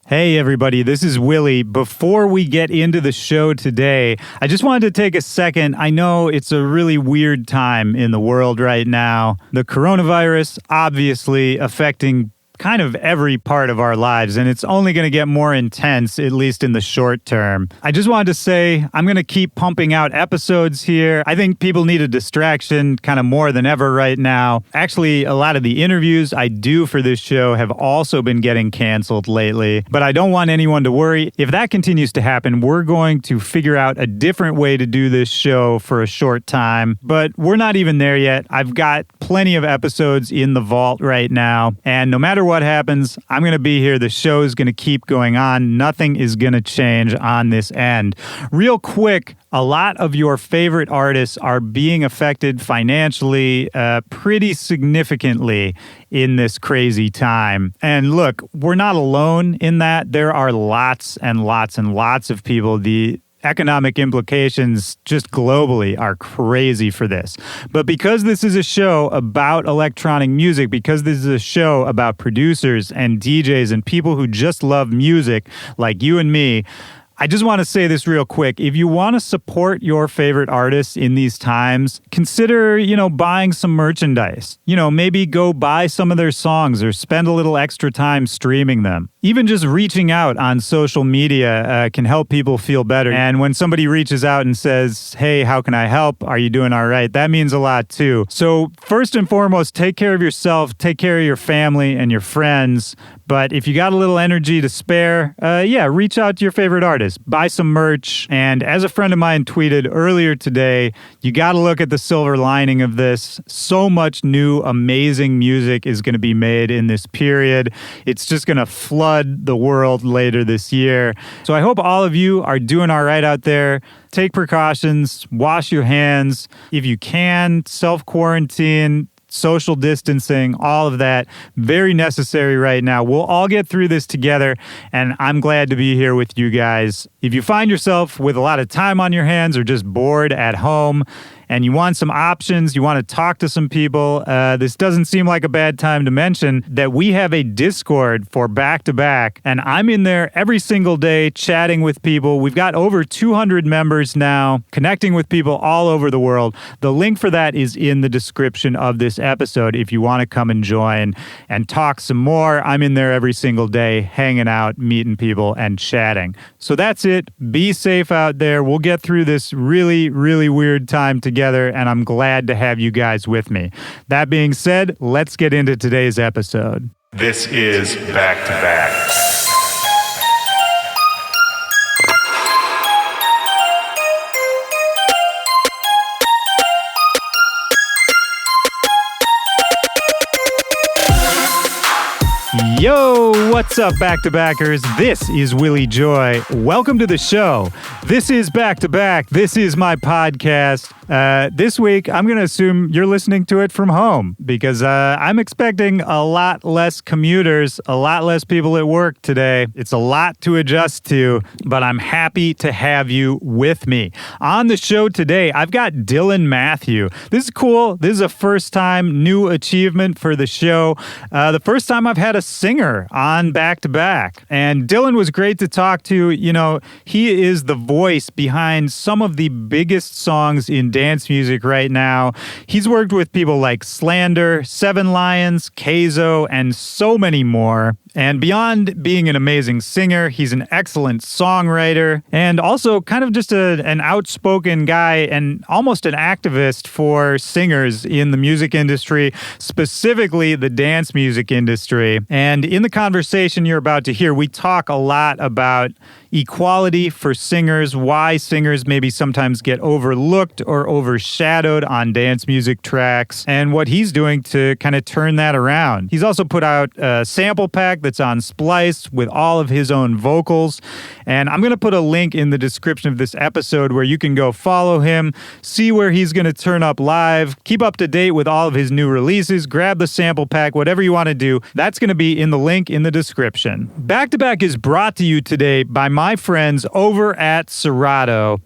Hey everybody, this is Willy. Before we get into the show today, I just wanted to take a second. I know it's a really weird time in the world right now. The coronavirus obviously affecting kind of every part of our lives, and it's only going to get more intense, at least in the short term. I just wanted to say I'm going to keep pumping out episodes here. I think people need a distraction kind of more than ever right now. Actually, a lot of the interviews I do for this show have also been getting canceled lately, but I don't want anyone to worry. If that continues to happen, we're going to figure out a different way to do this show for a short time, but we're not even there yet. I've got plenty of episodes in the vault right now, and no matter what happens, I'm going to be here. The show is going to keep going on. Nothing is going to change on this end. Real quick, a lot of your favorite artists are being affected financially pretty significantly in this crazy time. And look, we're not alone in that. There are lots and lots and lots of people. The economic implications just globally are crazy for this. But because this is a show about electronic music, because this is a show about producers and DJs and people who just love music like you and me, I just want to say this real quick. If you want to support your favorite artists in these times, consider, buying some merchandise. Maybe go buy some of their songs or spend a little extra time streaming them. Even just reaching out on social media can help people feel better. And when somebody reaches out and says, hey, how can I help? Are you doing all right? That means a lot too. So first and foremost, take care of yourself, take care of your family and your friends. But if you got a little energy to spare, reach out to your favorite artist. Buy some merch. And as a friend of mine tweeted earlier today, you got to look at the silver lining of this. So much new, amazing music is going to be made in this period. It's just going to flood the world later this year. So I hope all of you are doing all right out there. Take precautions, wash your hands. If you can, self-quarantine, social distancing, all of that, very necessary right now. We'll all get through this together, and I'm glad to be here with you guys. If you find yourself with a lot of time on your hands or just bored at home, and you want some options, you want to talk to some people, this doesn't seem like a bad time to mention that we have a Discord for Back to Back, and I'm in there every single day chatting with people. We've got over 200 members now, connecting with people all over the world. The link for that is in the description of this episode if you want to come and join and talk some more. I'm in there every single day, hanging out, meeting people, and chatting. So that's it. Be safe out there. We'll get through this really, really weird time together. And I'm glad to have you guys with me. That being said, let's get into today's episode. This is Back to Back. Yo, what's up, Back-to-Backers? This is Willy Joy. Welcome to the show. This is Back to Back. This is my podcast. This week, I'm going to assume you're listening to it from home because I'm expecting a lot less commuters, a lot less people at work today. It's a lot to adjust to, but I'm happy to have you with me. On the show today, I've got Dylan Matthew. This is cool. This is a first-time new achievement for the show. The first time I've had a singer on Back to Back. And Dylan was great to talk to. He is the voice behind some of the biggest songs in dance music right now. He's worked with people like Slander, Seven Lions, Kayzo, and so many more. And beyond being an amazing singer, he's an excellent songwriter and also kind of just an outspoken guy and almost an activist for singers in the music industry, specifically the dance music industry. And in the conversation you're about to hear, we talk a lot about equality for singers, why singers maybe sometimes get overlooked or overshadowed on dance music tracks, and what he's doing to kind of turn that around. He's also put out a sample pack that's on Splice with all of his own vocals, and I'm going to put a link in the description of this episode where you can go follow him, see where he's going to turn up live, keep up to date with all of his new releases, grab the sample pack, whatever you want to do. That's going to be in the link in the description. Back to Back is brought to you today by my friends over at Serato.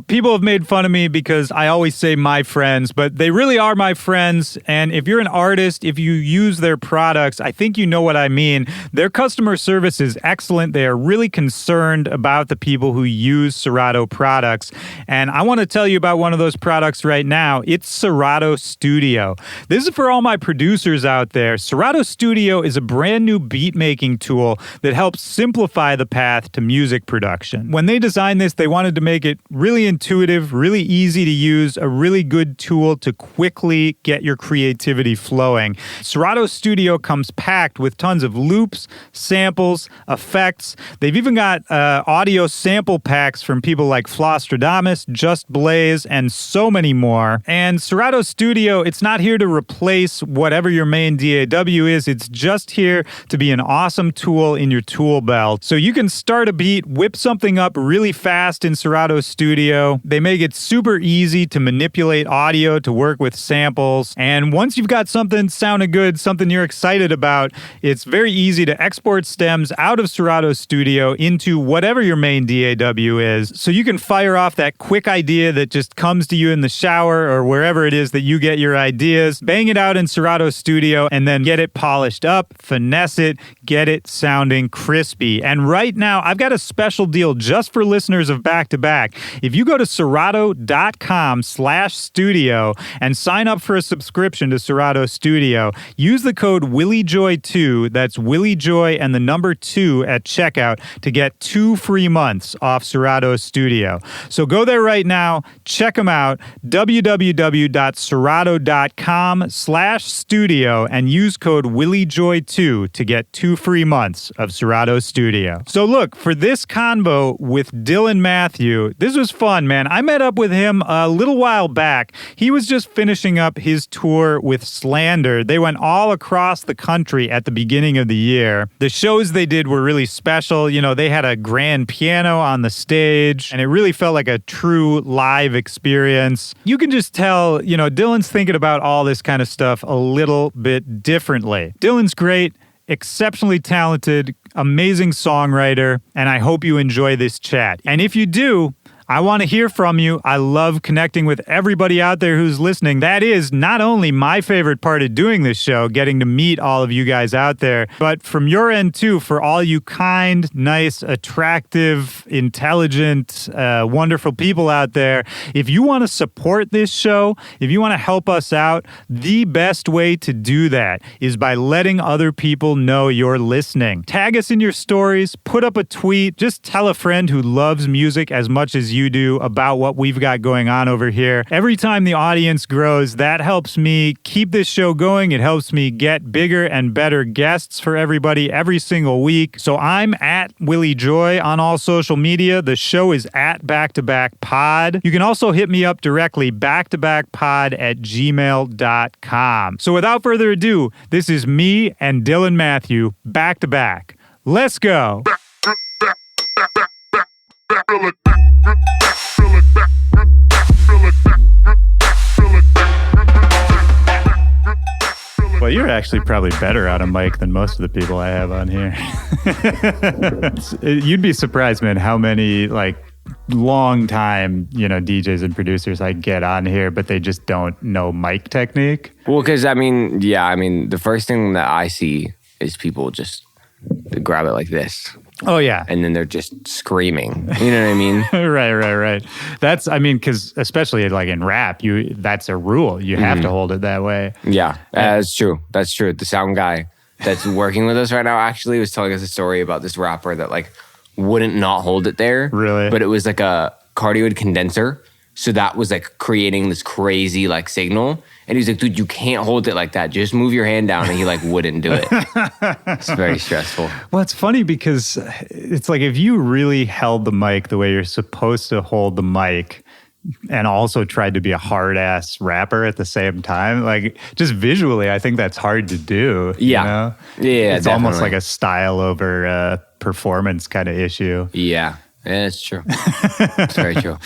People have made fun of me because I always say my friends, but they really are my friends. And if you're an artist, if you use their products, I think you know what I mean. Their customer service is excellent. They are really concerned about the people who use Serato products. And I want to tell you about one of those products right now. It's Serato Studio. This is for all my producers out there. Serato Studio is a brand new beat-making tool that helps simplify the path to music production. When they designed this, they wanted to make it really intuitive, really easy to use, a really good tool to quickly get your creativity flowing. Serato Studio comes packed with tons of loops, samples, effects. They've even got audio sample packs from people like Flostradamus, Just Blaze, and so many more. And Serato Studio, it's not here to replace whatever your main DAW is. It's just here to be an awesome tool in your tool belt. So you can start a beat, whip something up really fast in Serato Studio. They make it super easy to manipulate audio, to work with samples. And once you've got something sounding good, something you're excited about, it's very easy to export stems out of Serato Studio into whatever your main DAW is. So you can fire off that quick idea that just comes to you in the shower or wherever it is that you get your ideas, bang it out in Serato Studio, and then get it polished up, finesse it, get it sounding crispy. And right now, I've got a special deal just for listeners of Back to Back. If you go to Serato.com/studio and sign up for a subscription to Serato Studio, use the code WillyJoy2, that's WillyJoy and the number 2 at checkout to get 2 free months off Serato Studio. So go there right now, check them out, www.serato.com/studio, and use code WillyJoy2 to get 2 free months of Serato Studio. So look, for this convo with Dylan Matthew, this was fun, man. I met up with him a little while back. He was just finishing up his tour with Slander. They went all across the country at the beginning of the year. The shows they did were really special. You know, they had a grand piano on the stage, and it really felt like a true live experience. You can just tell, you know, Dylan's thinking about all this kind of stuff a little bit differently. Dylan's great, exceptionally talented, amazing songwriter, and I hope you enjoy this chat. And if you do, I want to hear from you. I love connecting with everybody out there who's listening. That is not only my favorite part of doing this show, getting to meet all of you guys out there, but from your end too, for all you kind, nice, attractive, intelligent, wonderful people out there. If you want to support this show, if you want to help us out, the best way to do that is by letting other people know you're listening. Tag us in your stories, put up a tweet, just tell a friend who loves music as much as you do about what we've got going on over here. Every time the audience grows, that helps me keep this show going. It helps me get bigger and better guests for everybody every single week. So I'm at Willy Joy on all social media. The show is at Back to Back Pod. You can also hit me up directly, backtobackpod@gmail.com. So without further ado, this is me and Dylan Matthew, back to back. Let's go. Well, you're actually probably better on a mic than most of the people I have on here. You'd be surprised, man, how many long time, DJs and producers I get on here, but they just don't know mic technique. Well, because the first thing that I see is people just grab it like this. Oh, yeah. And then they're just screaming. You know what I mean? Right. That's, because especially in rap, that's a rule. You have to hold it that way. Yeah, that's true. The sound guy that's working with us right now actually was telling us a story about this rapper that wouldn't not hold it there. Really? But it was a cardioid condenser. So that was creating this crazy signal. And he's like, dude, you can't hold it like that. Just move your hand down. And he wouldn't do it. It's very stressful. Well, it's funny because it's if you really held the mic the way you're supposed to hold the mic and also tried to be a hard ass rapper at the same time, just visually, I think that's hard to do. Yeah. Yeah, it's almost like a style over performance kind of issue. Yeah. Yeah, it's true. It's very true.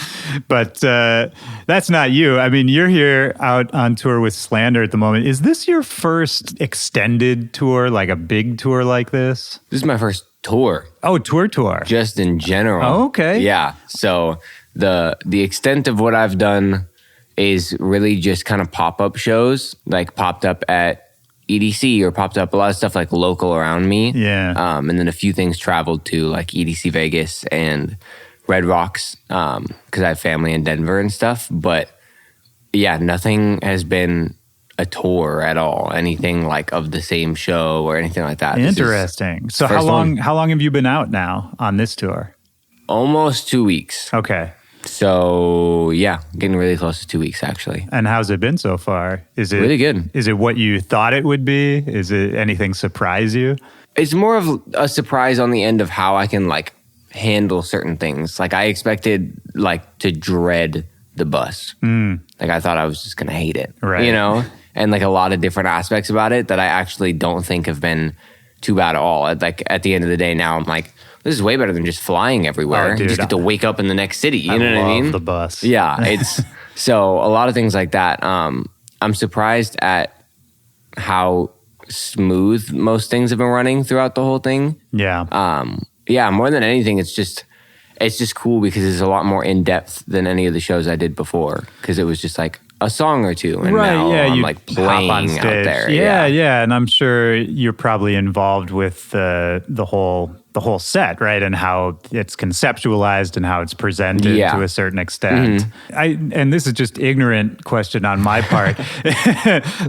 But that's not you. You're here out on tour with Slander at the moment. Is this your first extended tour, a big tour like this? This is my first tour. Oh, tour. Just in general. Oh, okay. Yeah. So the extent of what I've done is really just kind of pop-up shows, popped up at EDC or popped up. A lot of stuff like local around me. Yeah. And then a few things traveled to like EDC Vegas and Red Rocks because I have family in Denver and stuff. But yeah, nothing has been a tour at all. Anything like of the same show or anything like that. Interesting. So how long have you been out now on this tour? Almost 2 weeks. Okay. So yeah, getting really close to 2 weeks actually. And how's it been so far? Is it really good? Is it what you thought it would be? Is it anything surprise you? It's more of a surprise on the end of how I can like handle certain things. Like I expected like to dread the bus. Like I thought I was just gonna hate it. Right. You know? And like a lot of different aspects about it that I actually don't think have been too bad at all. Like at the end of the day now I'm like, this is way better than just flying everywhere. Oh, dude, you just get to wake up in the next city. You know what I mean? I love the bus. Yeah. It's so a lot of things like that. I'm surprised at how smooth most things have been running throughout the whole thing. Yeah. Yeah, more than anything, it's just cool because it's a lot more in depth than any of the shows I did before. Because it was just like a song or two, and now I'm like playing on stage. out there. Yeah, and I'm sure you're probably involved with the whole set, right? And how it's conceptualized and how it's presented to a certain extent. And this is just ignorant question on my part.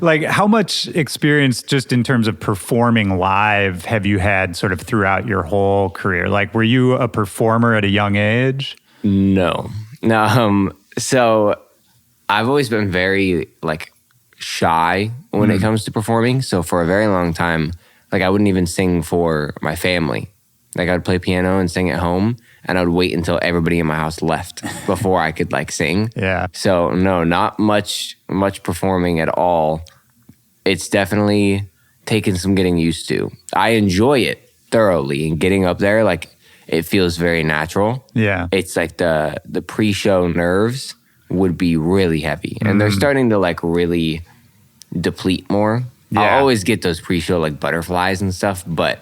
Like, how much experience just in terms of performing live have you had sort of throughout your whole career? Like, were you a performer at a young age? No. So I've always been very like shy when it comes to performing. So for a very long time, like I wouldn't even sing for my family. Like I'd play piano and sing at home, and I would wait until everybody in my house left before I could like sing. Yeah. So no, not much performing at all. It's definitely taken some getting used to. I enjoy it thoroughly, and getting up there, like it feels very natural. Yeah. It's like the pre-show nerves would be really heavy, and they're starting to like really deplete more. Yeah. I'll always get those pre-show like butterflies and stuff, but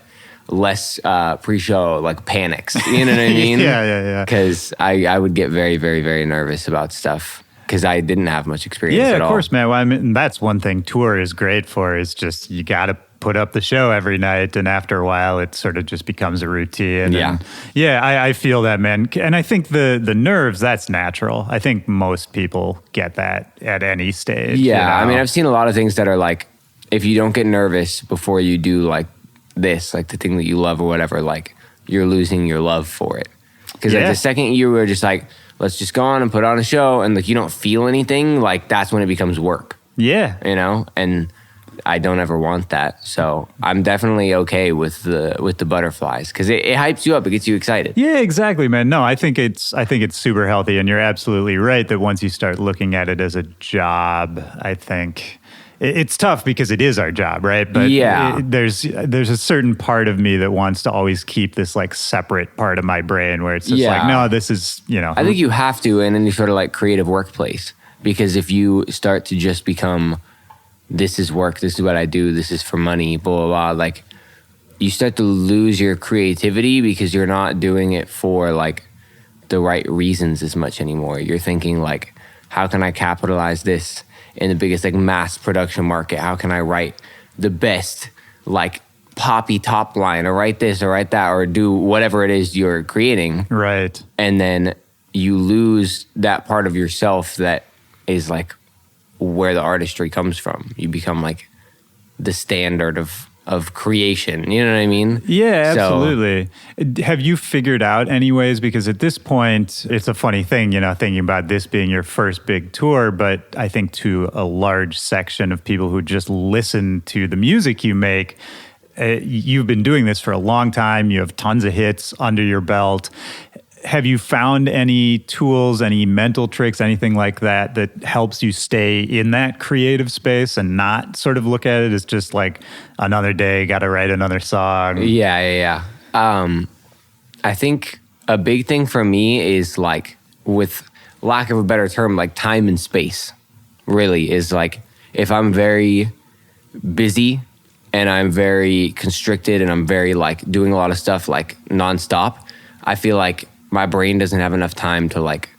less pre-show like panics. You know what I mean? Yeah. Because I would get very, very, very nervous about stuff because I didn't have much experience at all. Yeah, of course, man. Well, I mean, that's one thing tour is great for, is just you got to put up the show every night, and after a while it sort of just becomes a routine. Yeah. And I feel that, man. And I think the nerves, that's natural. I think most people get that at any stage. Yeah, you know? I mean, I've seen a lot of things that are like, if you don't get nervous before you do like this, like the thing that you love or whatever, like you're losing your love for it. Because like the second you were just like, let's just go on and put on a show, and like you don't feel anything, like that's when it becomes work. Yeah. You know? And I don't ever want that. So I'm definitely okay with the butterflies because it hypes you up. It gets you excited. Yeah, exactly, man. No, I think it's super healthy, and you're absolutely right that once you start looking at it as a job, I think it's tough because it is our job, right? But there's a certain part of me that wants to always keep this like separate part of my brain where it's just like, no, this is, you know. I think you have to in any sort of like creative workplace, because if you start to just become, this is work, this is what I do, this is for money, blah, blah, blah, like you start to lose your creativity because you're not doing it for like the right reasons as much anymore. You're thinking like, how can I capitalize this in the biggest like mass production market? How can I write the best like poppy top line, or write this or write that, or do whatever it is you're creating? Right. And then you lose that part of yourself that is like where the artistry comes from. You become like the standard of creation. You know what I mean? Yeah, absolutely. Have you figured out any ways, because at this point, it's a funny thing, you know, thinking about this being your first big tour, but I think to a large section of people who just listen to the music you make, you've been doing this for a long time. You have tons of hits under your belt. Have you found any tools, any mental tricks, anything like that that helps you stay in that creative space and not sort of look at it as just like another day, got to write another song? Yeah. I think a big thing for me is like, with lack of a better term, like time and space really is like, if I'm very busy and I'm very constricted and I'm very like doing a lot of stuff like nonstop, I feel like my brain doesn't have enough time to like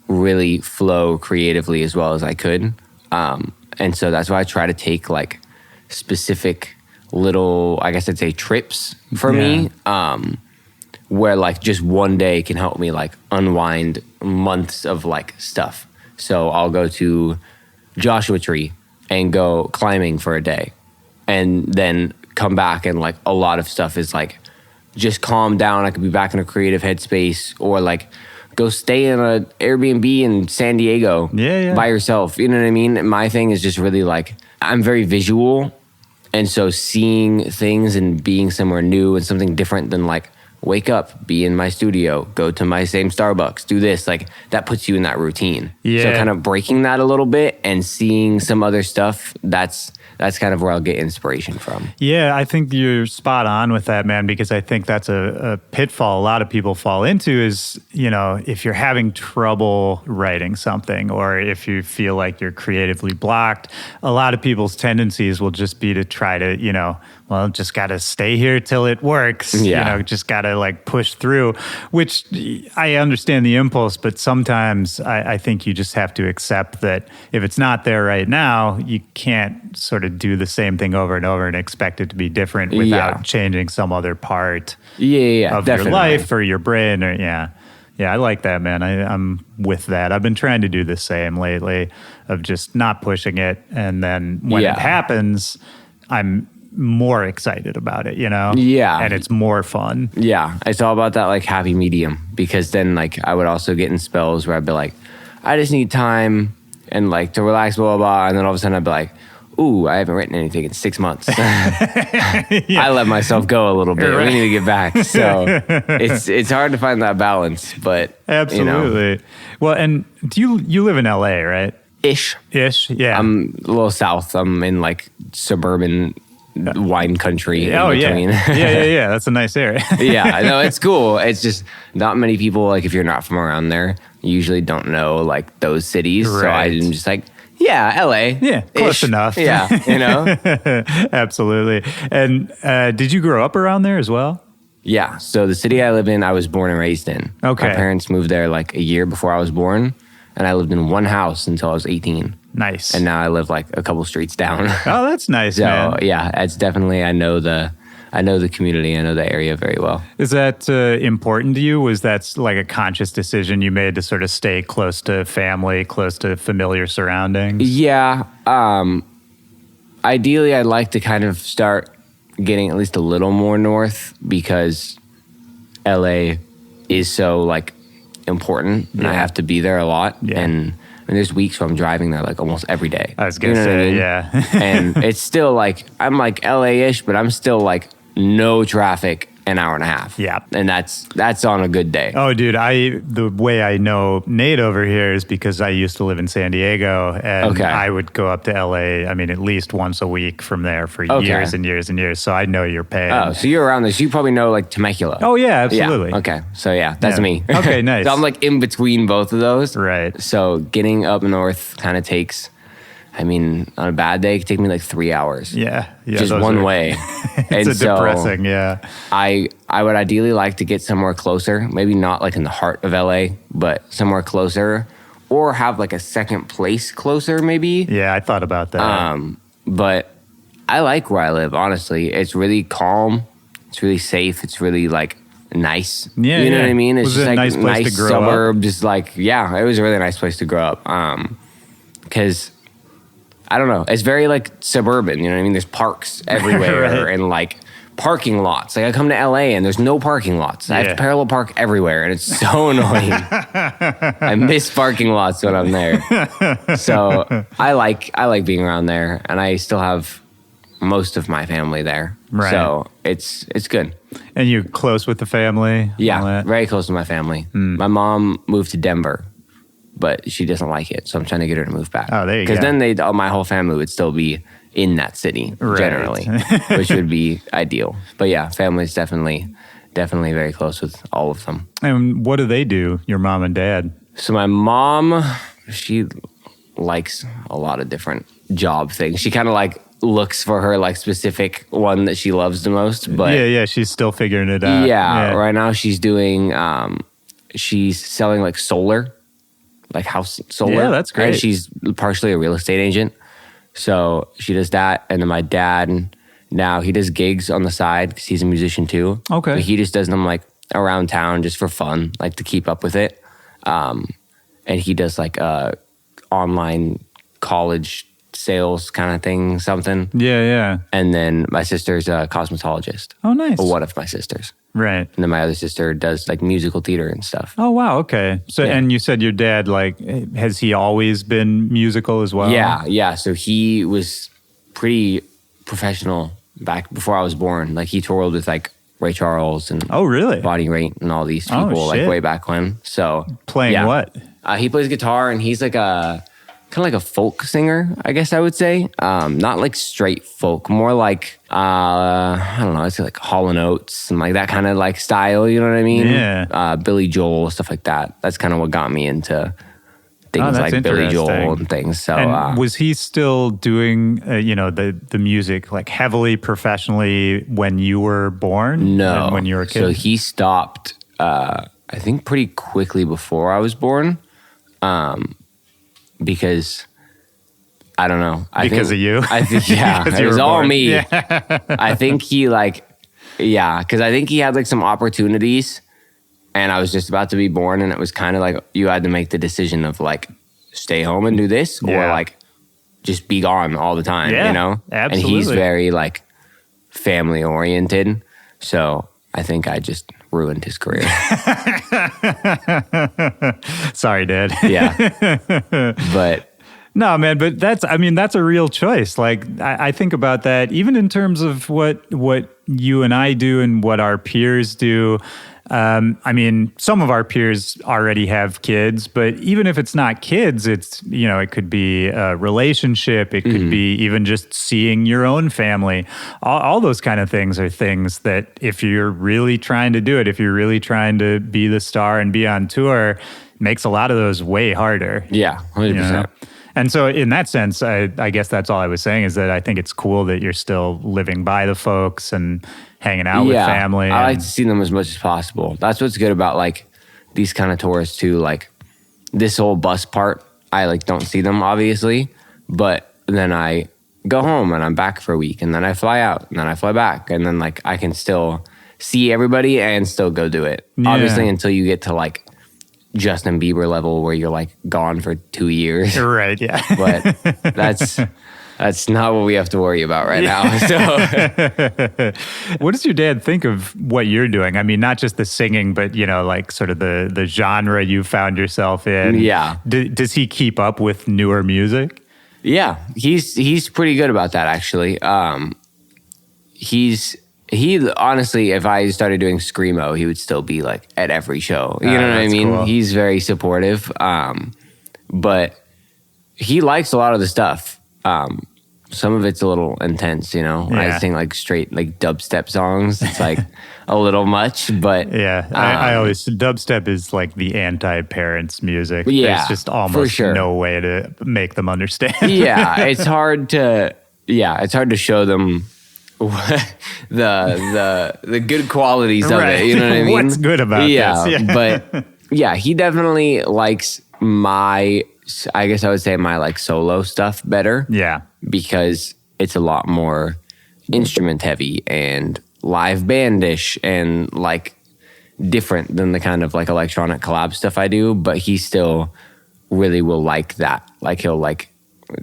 really flow creatively as well as I could. And so that's why I try to take like specific little, I guess I'd say, trips for me, where like just one day can help me like unwind months of like stuff. So I'll go to Joshua Tree and go climbing for a day, and then come back, and like a lot of stuff is like just calm down. I could be back in a creative headspace, or like go stay in an Airbnb in San Diego by yourself. You know what I mean? My thing is just really like, I'm very visual. And so seeing things and being somewhere new and something different than like, wake up, be in my studio, go to my same Starbucks, do this, like that puts you in that routine. Yeah. So kind of breaking that a little bit and seeing some other stuff, that's kind of where I'll get inspiration from. Yeah, I think you're spot on with that, man, because I think that's a pitfall a lot of people fall into is, you know, if you're having trouble writing something, or if you feel like you're creatively blocked, a lot of people's tendencies will just be to try to, you know, well, just got to stay here till it works. Yeah. You know, just got to like push through, which I understand the impulse, but sometimes I think you just have to accept that if it's not there right now, you can't sort of do the same thing over and over and expect it to be different without changing some other part of definitely. your life or your brain. Or yeah, I like that, man. I'm with that. I've been trying to do the same lately, of just not pushing it, and then when it happens, I'm more excited about it, you know? Yeah. And it's more fun. Yeah. It's all about that like happy medium, because then like I would also get in spells where I'd be like, I just need time and like to relax, blah, blah, blah. And then all of a sudden I'd be like, ooh, I haven't written anything in 6 months. I let myself go a little bit. Right. We need to get back. So it's hard to find that balance, but Absolutely. You know. Well, and do you live in LA, right? Ish. Yeah. I'm a little south. I'm in like suburban wine country. Oh, in yeah. between. Yeah. That's a nice area. Yeah, no, it's cool. It's just not many people, like if you're not from around there, you usually don't know like those cities. Right. So I'm just like, yeah, LA. Yeah, close enough. Yeah, you know? Absolutely. And did you grow up around there as well? Yeah, so the city I live in, I was born and raised in. Okay. My parents moved there like a year before I was born, and I lived in one house until I was 18. Nice. And now I live like a couple streets down. Oh, that's nice, So man. yeah, it's definitely, I know the community, I know the area very well. Is that important to you? Was that like a conscious decision you made to sort of stay close to family, close to familiar surroundings? Yeah. Ideally, I'd like to kind of start getting at least a little more north, because LA is so like important, and I have to be there a lot. Yeah. And there's weeks where I'm driving there like almost every day. I was going to say, yeah. And it's still like, I'm like LA-ish, but I'm still like no traffic, an hour and a half. Yeah. And that's on a good day. Oh, dude, the way I know Nate over here is because I used to live in San Diego, and I would go up to LA, I mean, at least once a week from there for years and years and years. So I know your pain. Oh, so you're around this. You probably know like Temecula. Oh, yeah, absolutely. Yeah. Okay. So yeah, that's me. Okay, nice. So I'm like in between both of those. Right. So getting up north kind of takes, I mean, on a bad day, it could take me like 3 hours. Yeah. Just one way. It's depressing, yeah. I would ideally like to get somewhere closer, maybe not like in the heart of LA, but somewhere closer, or have like a second place closer maybe. Yeah, I thought about that. But I like where I live, honestly. It's really calm. It's really safe. It's really like nice. Yeah, you know what I mean? It's was just it a like nice place to grow suburb, up? just like, yeah, it was a really nice place to grow up. Because I don't know, it's very like suburban, you know what I mean? There's parks everywhere Right. and like parking lots. Like I come to LA and there's no parking lots. I have to parallel park everywhere, and it's so annoying. I miss parking lots when I'm there. So I like being around there, and I still have most of my family there. Right. So it's good. And you're close with the family? All Yeah, that? very close to my family. My mom moved to Denver, but she doesn't like it, so I'm trying to get her to move back. Oh, there you go. Because then my whole family would still be in that city, generally, which would be ideal. But yeah, family's definitely very close with all of them. And what do they do, your mom and dad? So my mom, she likes a lot of different job things. She kind of like looks for her like specific one that she loves the most. But yeah, she's still figuring it out. Yeah, right now she's doing, she's selling like solar, like house solar. Yeah, that's great. And she's partially a real estate agent. So she does that. And then my dad, now he does gigs on the side because he's a musician too. Okay. But he just does them like around town just for fun, like to keep up with it. And he does like online college sales kind of thing, something. Yeah. And then my sister's a cosmetologist. Oh, nice. Or one of my sisters. Right. And then my other sister does like musical theater and stuff. Oh, wow. Okay. So, and you said your dad, like, has he always been musical as well? Yeah. So he was pretty professional back before I was born. Like he toured with like Ray Charles and Oh, really? Body Rate and all these people like way back when. So playing what? He plays guitar and he's like a kind of like a folk singer, I guess I would say. Not like straight folk, more like I don't know, it's like Hall and Oates and like that kind of like style. You know what I mean? Yeah. Billy Joel, stuff like that. That's kind of what got me into things like Billy Joel and things. So and was he still doing the music like heavily professionally when you were born? No, and when you were a kid. So he stopped. I think pretty quickly before I was born. Because I don't know. Because of you? I think, yeah, it was all me. Yeah. I think he because I think he had like some opportunities and I was just about to be born and it was kind of like you had to make the decision of like stay home and do this or like just be gone all the time, you know? Absolutely. And he's very like family oriented. So I think I just ruined his career. Sorry, Dad. Yeah. But no, man, but that's a real choice. Like I think about that even in terms of what you and I do and what our peers do. Some of our peers already have kids, but even if it's not kids, it's, it could be a relationship. It could be even just seeing your own family. All those kind of things are things that if you're really trying to do it, if you're really trying to be the star and be on tour, makes a lot of those way harder. Yeah, 100%. And so in that sense, I guess that's all I was saying is that I think it's cool that you're still living by the folks and hanging out with family. I like to see them as much as possible. That's what's good about like these kind of tours too. Like this whole bus part, I like don't see them obviously, but then I go home and I'm back for a week and then I fly out and then I fly back and then like I can still see everybody and still go do it. Yeah. Obviously until you get to like Justin Bieber level where you're like gone for 2 years. Right, yeah. But that's not what we have to worry about right now. So what does your dad think of what you're doing? I mean, not just the singing, but like sort of the genre you found yourself in. Yeah. Does he keep up with newer music? Yeah, he's pretty good about that actually. He honestly, if I started doing screamo, he would still be like at every show. You know what I mean? Cool. He's very supportive, but he likes a lot of the stuff. Some of it's a little intense, I sing like straight like dubstep songs. It's like a little much, but I always dubstep is like the anti-parents music. Yeah, there's just almost no way to make them understand. Yeah, it's hard to show them the good qualities of it. You know what I mean? What's good about this? Yeah, but yeah, he definitely likes I guess I would say my like solo stuff better. Yeah. Because it's a lot more instrument heavy and live bandish and like different than the kind of like electronic collab stuff I do. But he still really will like that. Like he'll like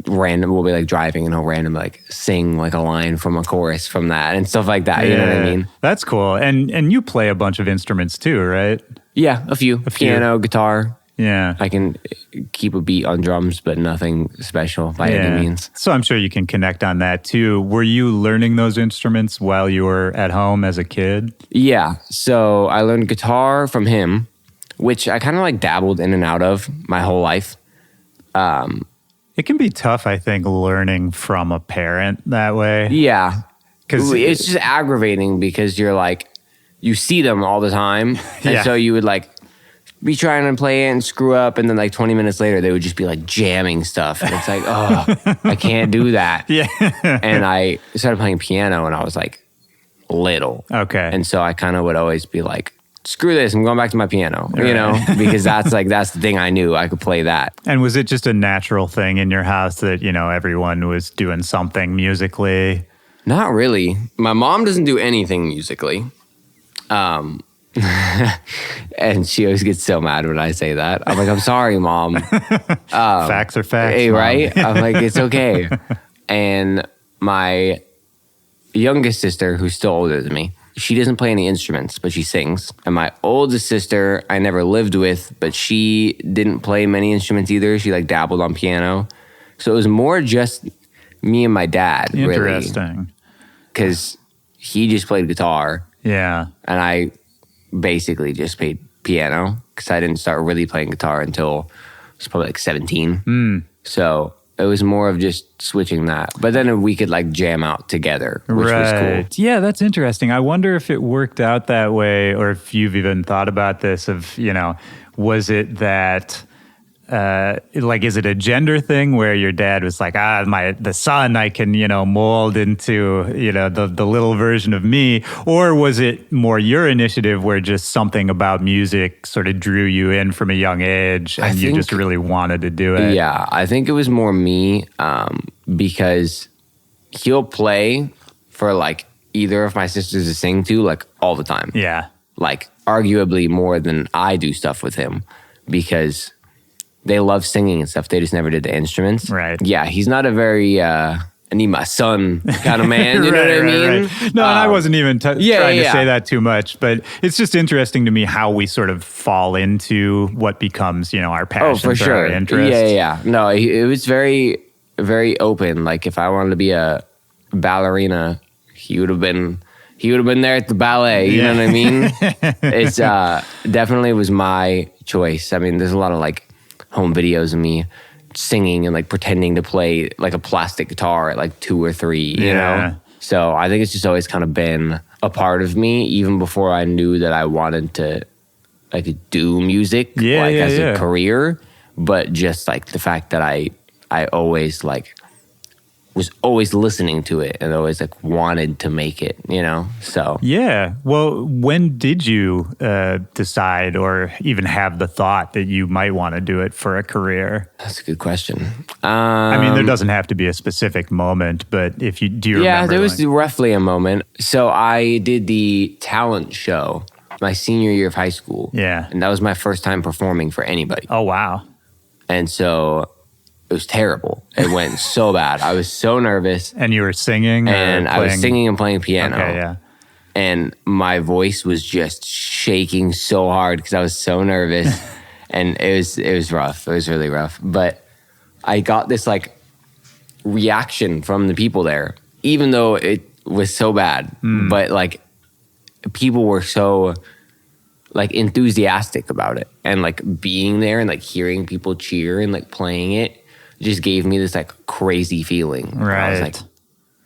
we'll be like driving and he'll randomly like sing like a line from a chorus from that and stuff like that. You know what I mean? That's cool. And you play a bunch of instruments too, right? Yeah, a few. Piano, guitar. Yeah. I can keep a beat on drums, but nothing special by any means. So I'm sure you can connect on that too. Were you learning those instruments while you were at home as a kid? Yeah. So I learned guitar from him, which I kind of like dabbled in and out of my whole life. It can be tough, I think, learning from a parent that way. Yeah. Because it's just aggravating because you're like, you see them all the time. And so you would like be trying to play it and screw up, and then like 20 minutes later they would just be like jamming stuff, and it's like, oh, I can't do that. Yeah. And I started playing piano when I was like little. Okay. And so I kind of would always be like screw this, I'm going back to my piano, because that's the thing I knew. I could play that. And was it just a natural thing in your house that, everyone was doing something musically? Not really. My mom doesn't do anything musically. And she always gets so mad when I say that. I'm like, I'm sorry, Mom. Facts are facts. Hey, Mom. right? I'm like, it's okay. And my youngest sister, who's still older than me, she doesn't play any instruments, but she sings. And my oldest sister, I never lived with, but she didn't play many instruments either. She dabbled on piano. So it was more just me and my dad, really. Interesting. Because he just played guitar. Yeah. And I basically just played piano because I didn't start really playing guitar until I was probably 17. So it was more of just switching that. But then we could jam out together, which was cool. Yeah, that's interesting. I wonder if it worked out that way or if you've even thought about this of, was it that... is it a gender thing where your dad was like, the son I can, mold into, the little version of me? Or was it more your initiative where just something about music sort of drew you in from a young age and you just really wanted to do it? Yeah, I think it was more me because he'll play for either of my sisters to sing to all the time. Yeah. Arguably more than I do stuff with him because... they love singing and stuff. They just never did the instruments. Right. Yeah, he's not a very, I need my son kind of man. You know what I mean? Right. No, and I wasn't even trying to say that too much, but it's just interesting to me how we sort of fall into what becomes, our passions for sure. or our interests. Yeah. No, it was very, very open. If I wanted to be a ballerina, he would have been there at the ballet. You know what I mean? It's definitely was my choice. I mean, there's a lot of home videos of me singing and pretending to play a plastic guitar at 2 or 3, you know? So I think it's just always kind of been a part of me even before I knew that I wanted to do music as a career. But just the fact that I always was always listening to it and always wanted to make it, so. Yeah. Well, when did you decide or even have the thought that you might want to do it for a career? That's a good question. I mean, there doesn't have to be a specific moment, but do you remember? Yeah, there was roughly a moment. So I did the talent show my senior year of high school. Yeah. And that was my first time performing for anybody. Oh, wow. And so it was terrible. It went so bad. I was so nervous. And you were singing? And I was singing and playing piano. Okay, yeah. And my voice was just shaking so hard because I was so nervous. And it was rough. It was really rough. But I got this reaction from the people there, even though it was so bad. But people were so enthusiastic about it. And being there and hearing people cheer and playing it just gave me this crazy feeling. Right. I was like,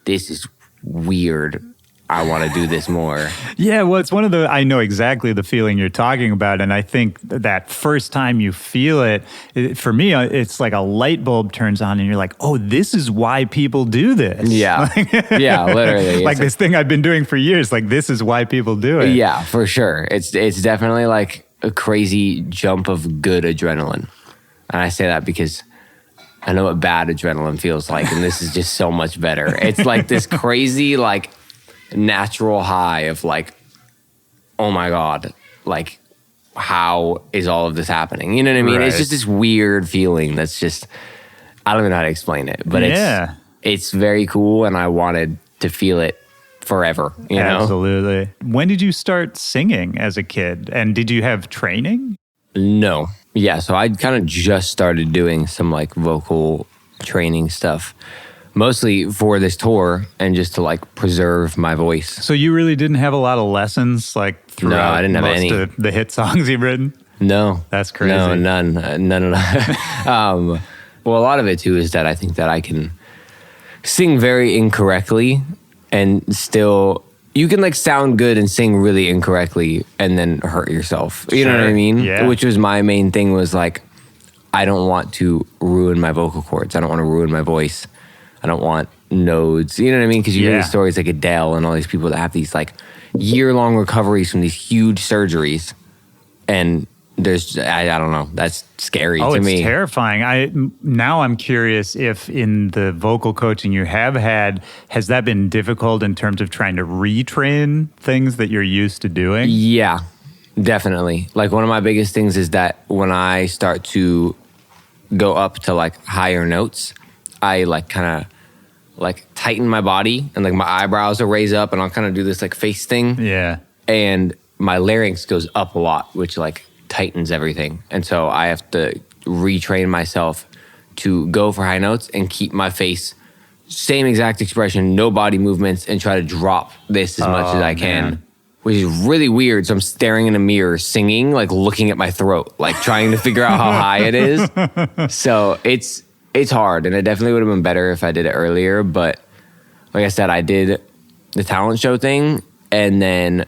this is weird. I want to do this more. Yeah, well, it's I know exactly the feeling you're talking about. And I think that first time you feel it, for me, it's like a light bulb turns on and you're like, oh, this is why people do this. Yeah. Yeah, literally. This thing I've been doing for years, this is why people do it. Yeah, for sure. It's definitely a crazy jump of good adrenaline. And I say that because I know what bad adrenaline feels like. And this is just so much better. It's this crazy, natural high of oh my God, how is all of this happening? You know what I mean? Right. It's just this weird feeling that's just, I don't even know how to explain it, but it's very cool and I wanted to feel it forever, you know? Absolutely. When did you start singing as a kid? And did you have training? No. Yeah, so I kind of just started doing some vocal training stuff. Mostly for this tour and just to preserve my voice. So you really didn't have a lot of lessons throughout no, I didn't have most any. of the hit songs you've written? No. That's crazy. No, none at all. Well, a lot of it too is that I think that I can sing very incorrectly and still, you can sound good and sing really incorrectly and then hurt yourself. You know what I mean? Yeah. Which was my main thing was I don't want to ruin my vocal cords. I don't want to ruin my voice. I don't want nodes. You know what I mean? Because you hear Yeah. these stories like Adele and all these people that have these like year-long recoveries from these huge surgeries. And there's, I don't know, that's scary to it's me. terrifying. Now I'm curious if in the vocal coaching you have had, has that been difficult in terms of trying to retrain things that you're used to doing? Yeah, definitely. Like one of my biggest things is that when I start to go up to like higher notes, I like kind of like tighten my body and like my eyebrows will raise up and I'll kind of do this like face thing. Yeah. And my larynx goes up a lot, which like tightens everything. And so I have to retrain myself to go for high notes and keep my face same exact expression, no body movements, and try to drop this as much as I can, man. which is really weird. So I'm staring in a mirror, singing, like looking at my throat, like trying to figure out how high it is. So it's hard, and it definitely would have been better if I did it earlier. But like I said, I did the talent show thing, and then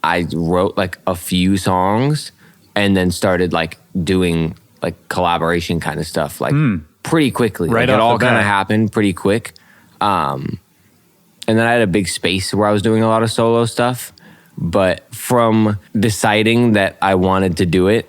I wrote like a few songs, and then started like doing like collaboration kind of stuff like pretty quickly. Right Like, it off all the kind of bat. happened pretty quick. And then I had a big space where I was doing a lot of solo stuff. But from deciding that I wanted to do it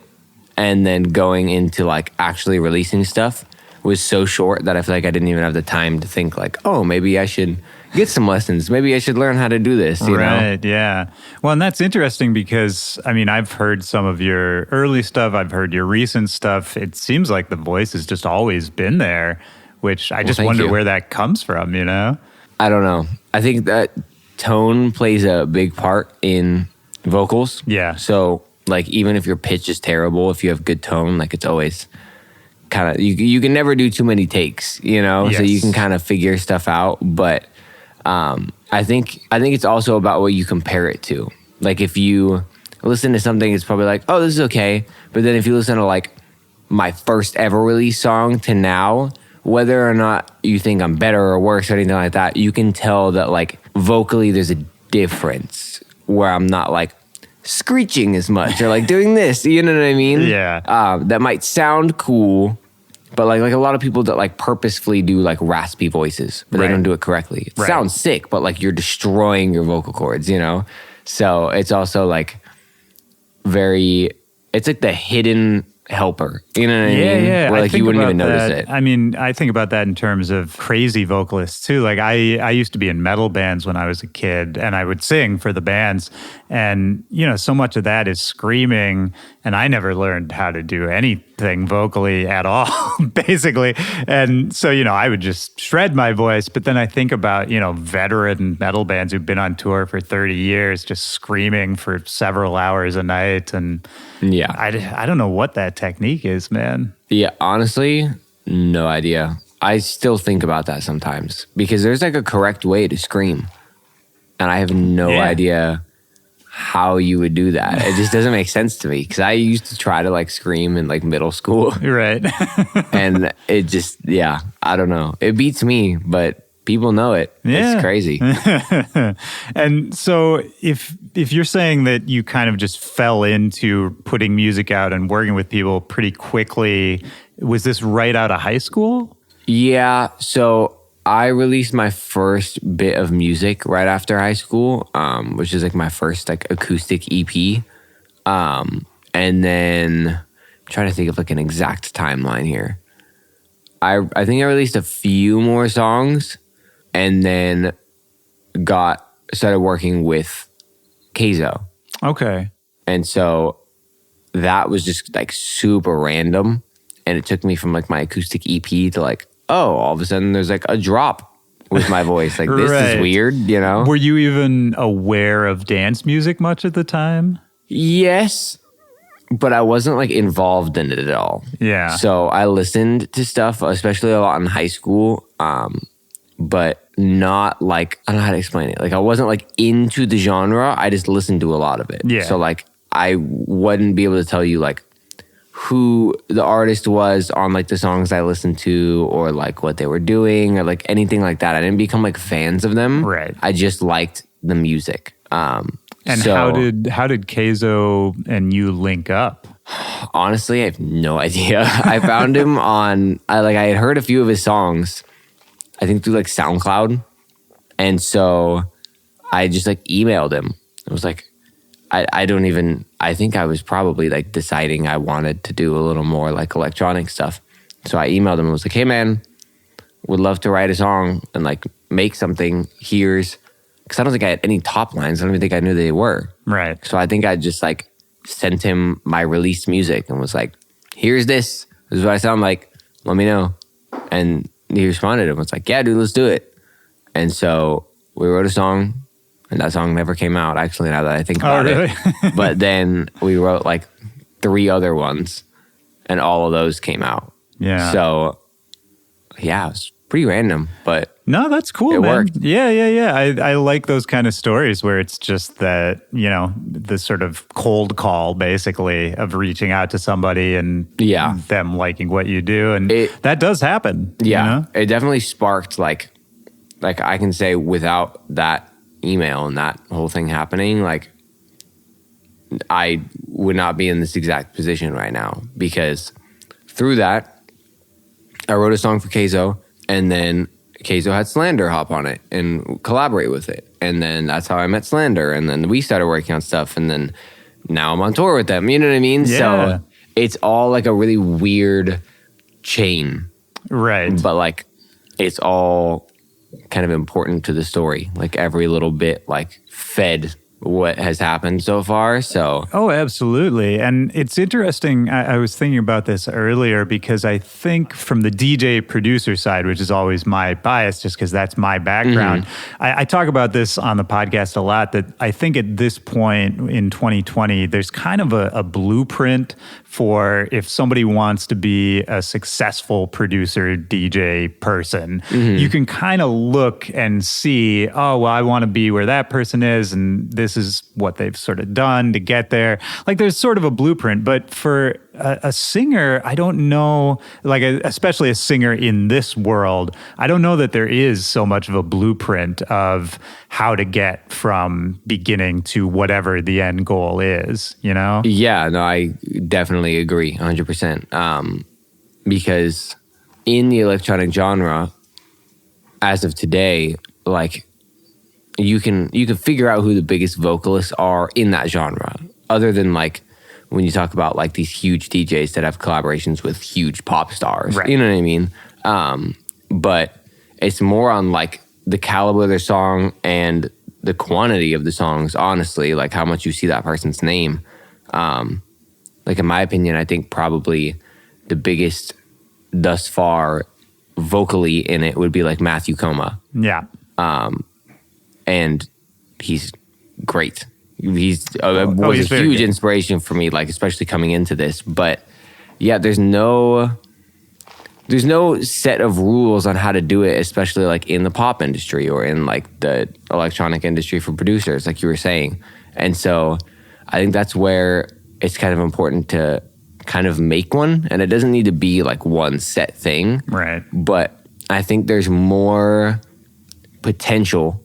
and then going into like actually releasing stuff was so short that I feel like I didn't even have the time to think like, oh, maybe I should get some lessons. Maybe I should learn how to do this, you know? Right, yeah. Well, and that's interesting because, I mean, I've heard some of your early stuff. I've heard your recent stuff. It seems like the voice has just always been there, which I just thank wonder you. where that comes from, you know? I don't know. I think that tone plays a big part in vocals. Yeah. So, like, even if your pitch is terrible, if you have good tone, like, it's always kind of, you can never do too many takes, you know? So you Yes. can kind of figure stuff out. But I think it's also about what you compare it to. Like, if you listen to something, it's probably like, oh, this is okay. But then if you listen to, like, my first ever release song to now, whether or not you think I'm better or worse or anything like that, you can tell that like vocally there's a difference where I'm not like screeching as much or like doing this, you know what I mean? Yeah. That might sound cool, but like a lot of people that like purposefully do like raspy voices, but Right. they don't do it correctly. It Right. sounds sick, but like you're destroying your vocal cords, you know? So it's also like it's like the hidden helper, you know what I mean? Yeah. Where I like think you wouldn't about even notice that. it. I mean, I think about that in terms of crazy vocalists too. Like I used to be in metal bands when I was a kid, and I would sing for the bands. And, you know, so much of that is screaming, and I never learned how to do anything vocally at all, basically. And so, you know, I would just shred my voice. But then I think about, you know, veteran metal bands who've been on tour for 30 years, just screaming for several hours a night. And Yeah. I don't know what that technique is, man. Yeah, honestly, no idea. I still think about that sometimes because there's like a correct way to scream. And I have no Yeah. idea how you would do that. It just doesn't make sense to me because I used to try to like scream in like middle school You're right. and it just, yeah, I don't know. It beats me, but people know it. Yeah. It's crazy. And so if you're saying that you kind of just fell into putting music out and working with people pretty quickly, was this right out of high school? Yeah, so I released my first bit of music right after high school, which is like my first like acoustic EP. And then I'm trying to think of like an exact timeline here. I think I released a few more songs and then started working with Kayzo. Okay. And so that was just like super random. And it took me from like my acoustic EP to like, oh, all of a sudden there's like a drop with my voice. Like, this Right. is weird, you know? Were you even aware of dance music much at the time? Yes, but I wasn't like involved in it at all. Yeah. So I listened to stuff, especially a lot in high school, but not like, I don't know how to explain it. Like, I wasn't like into the genre. I just listened to a lot of it. Yeah. So like, I wouldn't be able to tell you like who the artist was on like the songs I listened to or like what they were doing or like anything like that. I didn't become like fans of them. Right. I just liked the music. And so, how did Kayzo and you link up? honestly, I have no idea. I found him I had heard a few of his songs I think through like SoundCloud. And so I just like emailed him. It was like, I think I was probably like deciding I wanted to do a little more like electronic stuff. So I emailed him and was like, hey man, would love to write a song and like make something. Because I don't think I had any top lines. I don't even think I knew they were. Right. So I think I just like sent him my released music and was like, here's this. This is what I sound like. Let me know. And he responded and was like, yeah, dude, let's do it. And so we wrote a song. And that song never came out, actually, now that I think about really? it. But then we wrote like 3 other ones, and all of those came out. Yeah. So, yeah, it was pretty random, but no, that's cool, it man. worked. Yeah. I like those kind of stories where it's just that, you know, the sort of cold call, basically, of reaching out to somebody and them liking what you do. And that does happen. Yeah. You know? It definitely sparked, like I can say without that email and that whole thing happening, like I would not be in this exact position right now, because through that I wrote a song for Kayzo, and then Kayzo had Slander hop on it and collaborate with it, and then that's how I met Slander, and then we started working on stuff, and then now I'm on tour with them, you know what I mean? Yeah. So it's all like a really weird chain, right? But like it's all kind of important to the story. Like every little bit like fed what has happened so far. So absolutely. And it's interesting. I was thinking about this earlier because I think from the DJ producer side, which is always my bias just because that's my background, I talk about this on the podcast a lot, that I think at this point in 2020, there's kind of a blueprint for if somebody wants to be a successful producer, DJ person, you can kind of look and see, oh, well, I want to be where that person is, and this is what they've sort of done to get there. Like there's sort of a blueprint, but for a singer, I don't know, like especially a singer in this world, I don't know that there is so much of a blueprint of how to get from beginning to whatever the end goal is, you know? Yeah, no, I definitely agree 100%. Because in the electronic genre, as of today, like you can figure out who the biggest vocalists are in that genre, other than like when you talk about like these huge DJs that have collaborations with huge pop stars, right. You know what I mean? But it's more on like the caliber of their song and the quantity of the songs, honestly, like how much you see that person's name. Like in my opinion, I think probably the biggest thus far vocally in it would be like Matthew Coma. Yeah. And he's great. He's was a huge inspiration for me, like especially coming into this. But yeah, there's no set of rules on how to do it, especially like in the pop industry or in like the electronic industry for producers, like you were saying. And so I think that's where it's kind of important to kind of make one, and it doesn't need to be like one set thing. Right. But I think there's more potential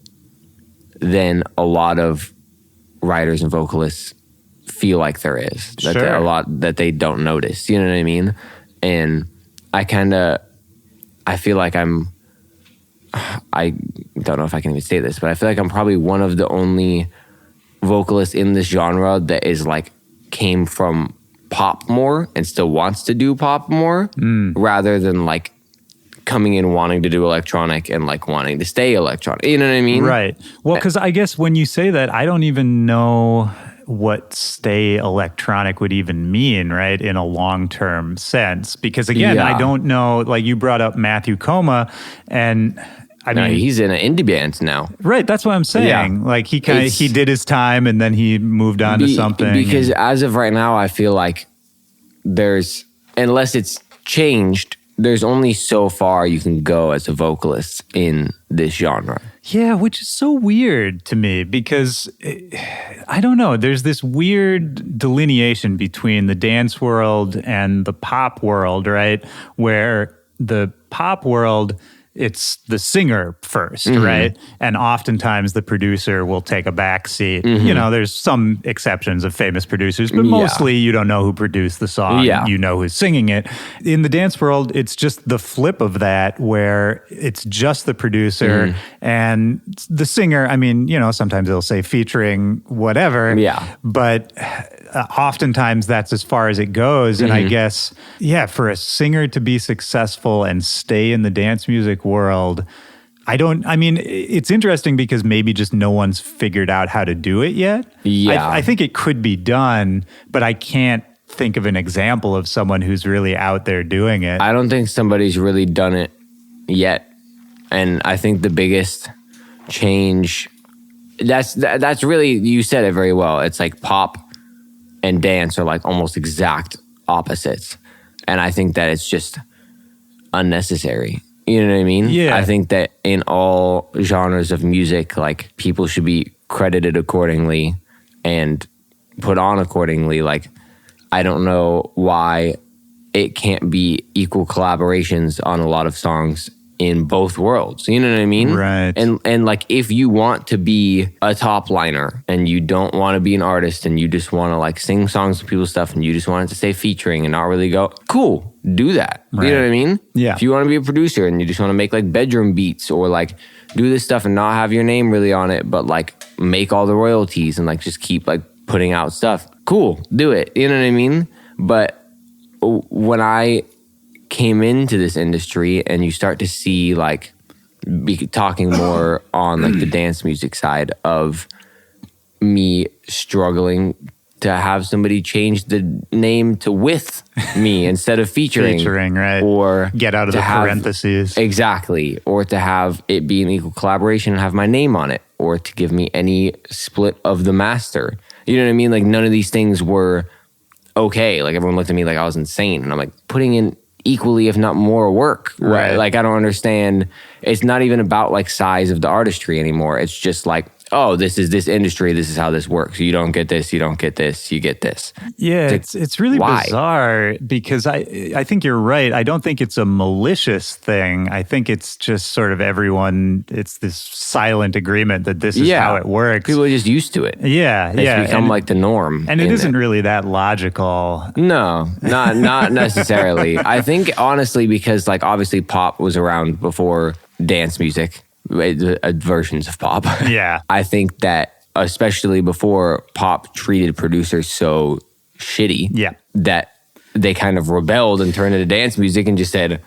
than a lot of writers and vocalists feel like there is. Sure. That a lot that they don't notice. You know what I mean? And I feel like I don't know if I can even say this, but I feel like I'm probably one of the only vocalists in this genre that is like came from pop more and still wants to do pop more, rather than like coming in wanting to do electronic and like wanting to stay electronic. You know what I mean? Right. Well, because I guess when you say that, I don't even know what stay electronic would even mean, right, in a long-term sense. Because again, I don't know, like you brought up Matthew Coma, and I mean, he's in an indie band now. Right, that's what I'm saying. Yeah. Like he did his time and then he moved on to something. Because as of right now, I feel like unless it's changed, there's only so far you can go as a vocalist in this genre. Yeah, which is so weird to me because, I don't know, there's this weird delineation between the dance world and the pop world, right? Where the pop world, it's the singer first, right? And oftentimes the producer will take a back seat. You know, there's some exceptions of famous producers, but mostly you don't know who produced the song. You know who's singing it. In the dance world, it's just the flip of that, where it's just the producer and the singer. I mean, you know, sometimes they'll say featuring whatever. But oftentimes that's as far as it goes. And I guess, for a singer to be successful and stay in the dance music world, it's interesting because maybe just no one's figured out how to do it yet. I think it could be done, but I can't think of an example of someone who's really out there doing it. I don't think somebody's really done it yet. And I think the biggest change, that's really, you said it very well. It's like pop and dance are like almost exact opposites. And I think that it's just unnecessary. You know what I mean? Yeah. I think that in all genres of music, like people should be credited accordingly and put on accordingly. Like, I don't know why it can't be equal collaborations on a lot of songs in both worlds. You know what I mean? Right. And like, if you want to be a top liner and you don't want to be an artist and you just want to like sing songs with people's stuff and you just want it to say featuring and not really go, cool, do that. Right. You know what I mean? Yeah. If you want to be a producer and you just want to make like bedroom beats or like do this stuff and not have your name really on it, but like make all the royalties and like just keep like putting out stuff, cool, do it. You know what I mean? But when I came into this industry and you start to see like talking more on like the dance music side of me struggling to have somebody change the name to with me instead of featuring, right? Or get out of the parentheses. Exactly. Or to have it be an equal collaboration and have my name on it, or to give me any split of the master. You know what I mean? Like, none of these things were okay. Like, everyone looked at me like I was insane. And I'm like, putting in equally, if not more work. Right. Like, I don't understand. It's not even about like size of the artistry anymore. It's just like, oh, this is this industry. This is how this works. You don't get this. You don't get this. You get this. Yeah, it's really bizarre because I think you're right. I don't think it's a malicious thing. I think it's just sort of everyone, it's this silent agreement that this is how it works. People are just used to it. Yeah, It's become like the norm. And it isn't really that logical. No, not necessarily. I think honestly, because like obviously pop was around before dance music. Versions of pop. Yeah. I think that especially before pop treated producers so shitty that they kind of rebelled and turned into dance music and just said,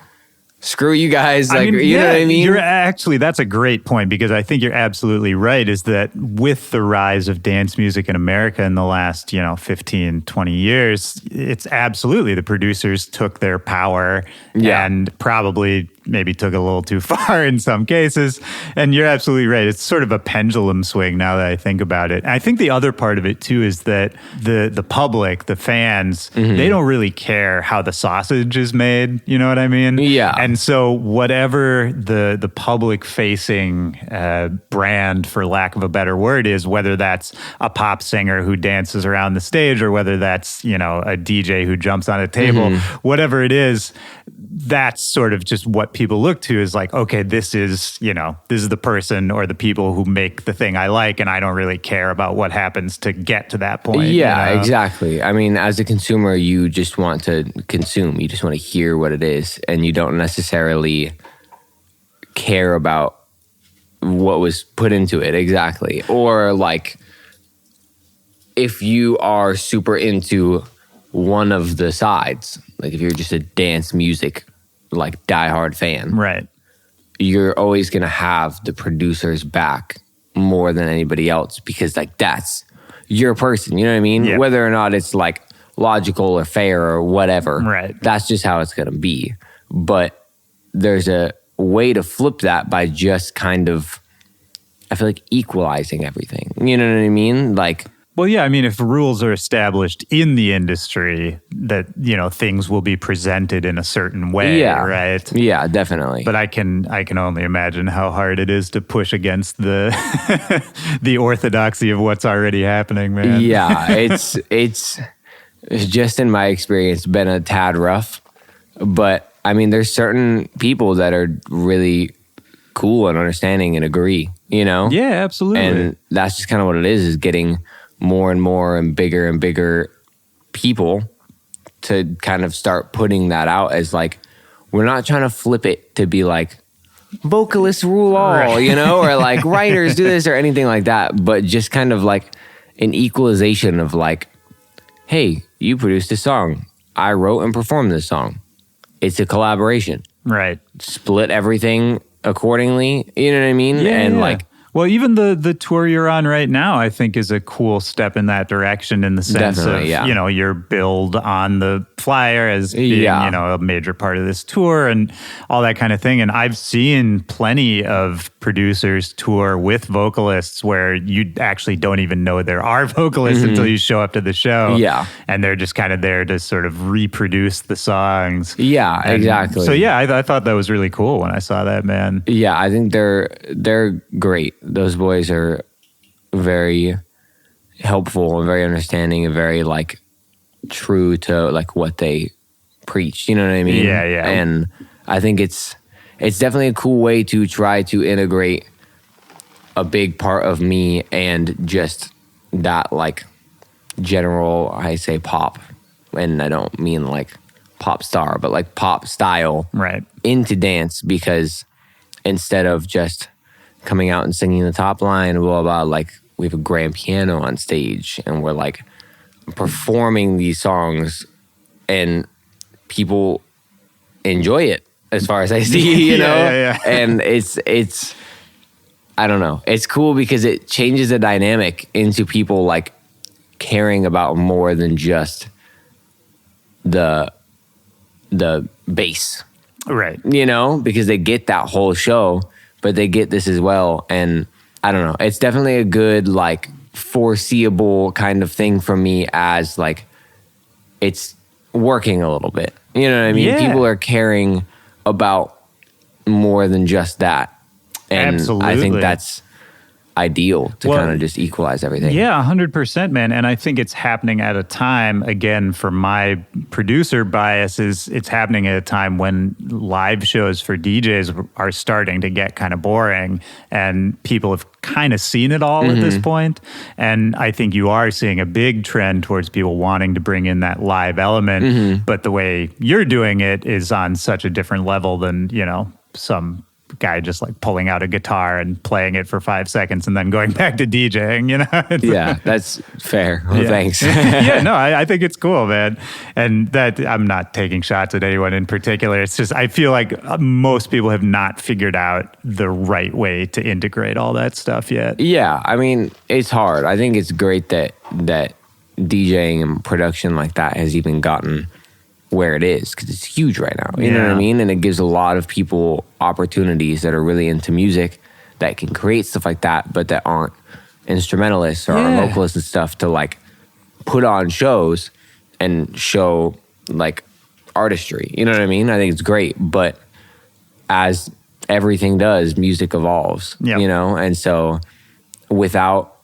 screw you guys. Like, you know what I mean? You're actually, that's a great point because I think you're absolutely right, is that with the rise of dance music in America in the last, 15, 20 years, it's absolutely the producers took their power and probably maybe took it a little too far in some cases. And you're absolutely right. It's sort of a pendulum swing now that I think about it. And I think the other part of it too is that the public, the fans, they don't really care how the sausage is made. You know what I mean? Yeah. And so whatever the public facing brand, for lack of a better word, is, whether that's a pop singer who dances around the stage or whether that's, a DJ who jumps on a table, whatever it is, that's sort of just what people look to, is like, okay, this is the person or the people who make the thing I like, and I don't really care about what happens to get to that point. Yeah, exactly. I mean, as a consumer, you just want to consume. You just want to hear what it is, and you don't necessarily care about what was put into it exactly. Or like, if you are super into one of the sides, like if you're just a dance music like diehard fan, right, you're always gonna have the producer's back more than anybody else, because like that's your person, you know what I mean? Yeah. Whether or not it's like logical or fair or whatever, right, that's just how it's gonna be. But there's a way to flip that by just kind of, I feel like, equalizing everything. You know what I mean? Like, well, yeah, I mean, if rules are established in the industry that, things will be presented in a certain way, right? Yeah, definitely. But I can only imagine how hard it is to push against the the orthodoxy of what's already happening, man. Yeah, it's just, in my experience, been a tad rough. But I mean, there's certain people that are really cool and understanding and agree, you know? Yeah, absolutely. And that's just kind of what it is getting more and more and bigger people to kind of start putting that out as like, we're not trying to flip it to be like, vocalists rule all, right. You know, or like writers do this or anything like that, but just kind of like an equalization of like, hey, you produced a song. I wrote and performed this song. It's a collaboration. Right. Split everything accordingly. You know what I mean? Yeah, and yeah. like, well, even the tour you're on right now, I think is a cool step in that direction in the sense of, you know, your build on the flyer as being, you know, a major part of this tour and all that kind of thing. And I've seen plenty of producers tour with vocalists where you actually don't even know there are vocalists until you show up to the show. Yeah. And they're just kind of there to sort of reproduce the songs. Yeah, and exactly. So yeah, I thought that was really cool when I saw that, man. Yeah, I think they're great. Those boys are very helpful and very understanding and very like true to like what they preach. You know what I mean? Yeah, yeah. And I think it's definitely a cool way to try to integrate a big part of me and just that like general, I say pop, and I don't mean like pop star, but like pop style into dance, because instead of just coming out and singing the top line, blah, blah, blah, like we have a grand piano on stage and we're like performing these songs and people enjoy it as far as I see, you know? Yeah. And it's, I don't know. It's cool because it changes the dynamic into people like caring about more than just the bass. Right. You know, because they get that whole show, but they get this as well. And I don't know. It's definitely a good, like, foreseeable kind of thing for me as, like, it's working a little bit. You know what I mean? Yeah. People are caring about more than just that. And Absolutely. I think that's ideal to kind of just equalize everything. Yeah, 100%, man. And I think it's happening at a time, again, for my producer biases, it's happening at a time when live shows for DJs are starting to get kind of boring and people have kind of seen it all at this point. And I think you are seeing a big trend towards people wanting to bring in that live element. But the way you're doing it is on such a different level than, you know, some guy just like pulling out a guitar and playing it for 5 seconds and then going back to DJing, you know? Yeah, that's fair. Well, thanks. Yeah, no, I think it's cool, man. And that I'm not taking shots at anyone in particular. It's just, I feel like most people have not figured out the right way to integrate all that stuff yet. Yeah, I mean, it's hard. I think it's great that DJing and production like that has even gotten where it is, because it's huge right now. You know what I mean? And it gives a lot of people opportunities that are really into music that can create stuff like that, but that aren't instrumentalists or aren't vocalists and stuff, to like put on shows and show like artistry. You know what I mean? I think it's great, but as everything does, music evolves, you know? And so without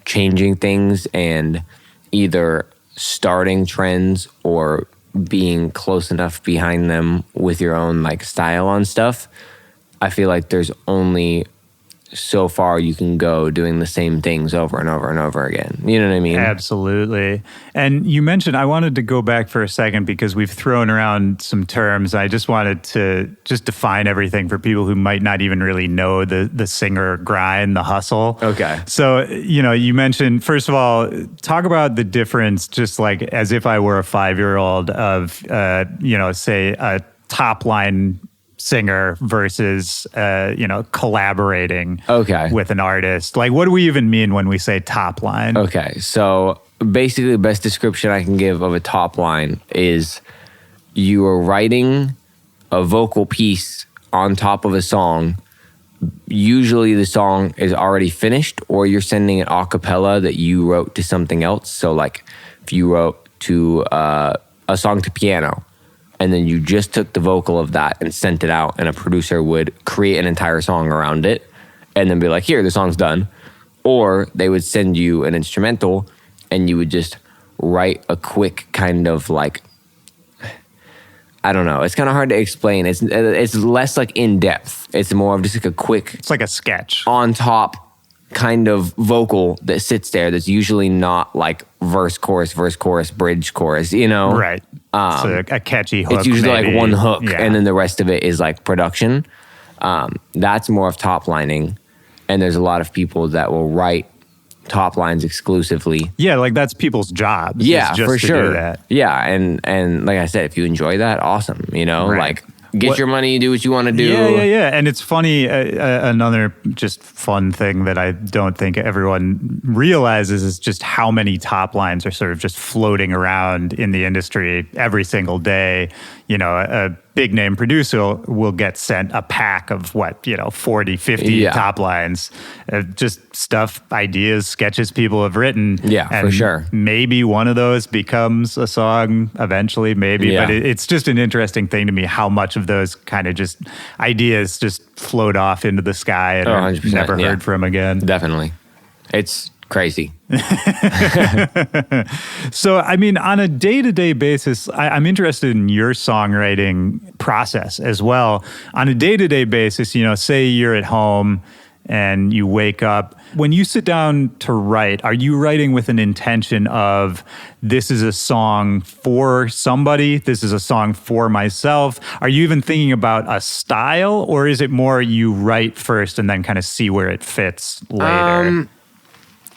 changing things and either starting trends or being close enough behind them with your own like style on stuff, I feel like there's only so far you can go doing the same things over and over and over again. You know what I mean? Absolutely. And you mentioned, I wanted to go back for a second because we've thrown around some terms. I just wanted to just define everything for people who might not even really know the singer grind, the hustle. Okay. So, you know, you mentioned, first of all, talk about the difference, just like as if I were a 5-year-old of, you know, say a top line singer versus, you know, collaborating with an artist. Like, what do we even mean when we say top line? Okay, so basically the best description I can give of a top line is you are writing a vocal piece on top of a song. Usually the song is already finished, or you're sending an a cappella that you wrote to something else. So like if you wrote to a song to piano, and then you just took the vocal of that and sent it out, and a producer would create an entire song around it and then be like, here, the song's done. Or they would send you an instrumental and you would just write a quick kind of like, I don't know. It's kind of hard to explain. It's less like in depth. It's more of just like a quick, It's like a sketch. on top kind of vocal that sits there. That's usually not like verse, chorus, bridge, chorus. You know, Right. So a catchy hook. it's usually maybe. like one hook, Yeah. and then the rest of it is like production. That's more of top lining, and there's a lot of people that will write top lines exclusively. Yeah, like that's people's jobs. Yeah, is just for to sure. do that. Yeah, and like I said, if you enjoy that, awesome. You know, Right. like get your money, do what you want to do. Yeah. And it's funny, another just fun thing that I don't think everyone realizes is just how many top lines are sort of just floating around in the industry every single day. You know, a big name producer will get sent a pack of 40, 50 Yeah. top lines, just stuff, ideas, sketches people have written. Yeah, for and sure. maybe one of those becomes a song eventually, maybe. Yeah. But it's just an interesting thing to me how much of those kind of just ideas just float off into the sky and are 100%, never yeah. heard from again. Definitely, it's crazy. So, I mean, on a day-to-day basis, I'm interested in your songwriting process as well. On a day-to-day basis, say you're at home and you wake up. When you sit down to write, are you writing with an intention of this is a song for somebody, this is a song for myself? Are you even thinking about a style, or is it more you write first and then kind of see where it fits later?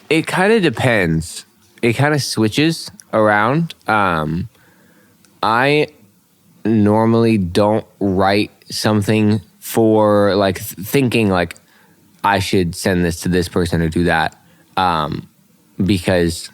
It kind of depends. It kind of switches around. I normally don't write something for like thinking like I should send this to this person or do that, because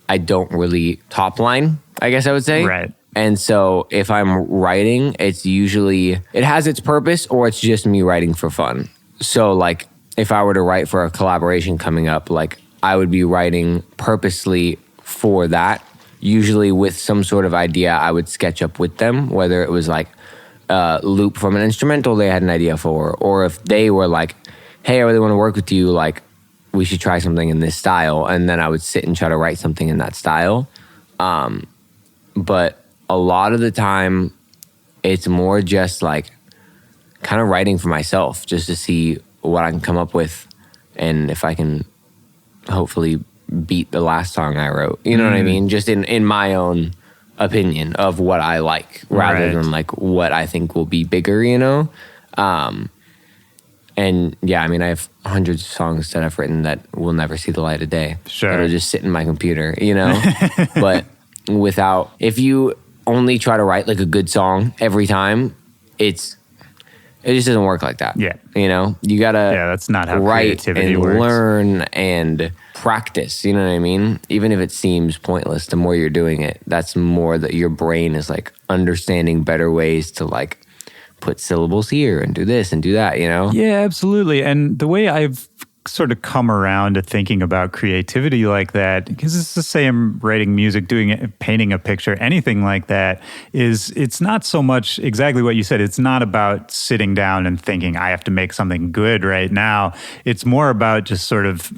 I don't really top line, I guess I would say. Right. And so if I'm writing, it's usually, it has its purpose or it's just me writing for fun. So like if I were to write for a collaboration coming up, like I would be writing purposely for that, usually with some sort of idea I would sketch up with them, whether it was like a loop from an instrumental they had an idea for, or if they were like, hey, I really want to work with you, like we should try something in this style. And then I would sit and try to write something in that style. But a lot of the time it's more just like kind of writing for myself just to see what I can come up with and if I can hopefully beat the last song I wrote. You know what I mean? Just in my own opinion of what I like rather Right. than like what I think will be bigger, you know? And yeah, I mean, I have hundreds of songs that I've written that will never see the light of day. Sure. That'll just sit in my computer, you know? But if you only try to write like a good song every time, it just doesn't work like that. Yeah. You know, you gotta that's not how write creativity and works. learn and practice. You know what I mean? Even if it seems pointless, the more you're doing it, that's more that your brain is like understanding better ways to like put syllables here and do this and do that, you know? Yeah, absolutely. And the way I've sort of come around to thinking about creativity like that, because it's the same writing music, doing it, painting a picture, anything like that, is it's not so much exactly what you said. It's not about sitting down and thinking, I have to make something good right now. It's more about just sort of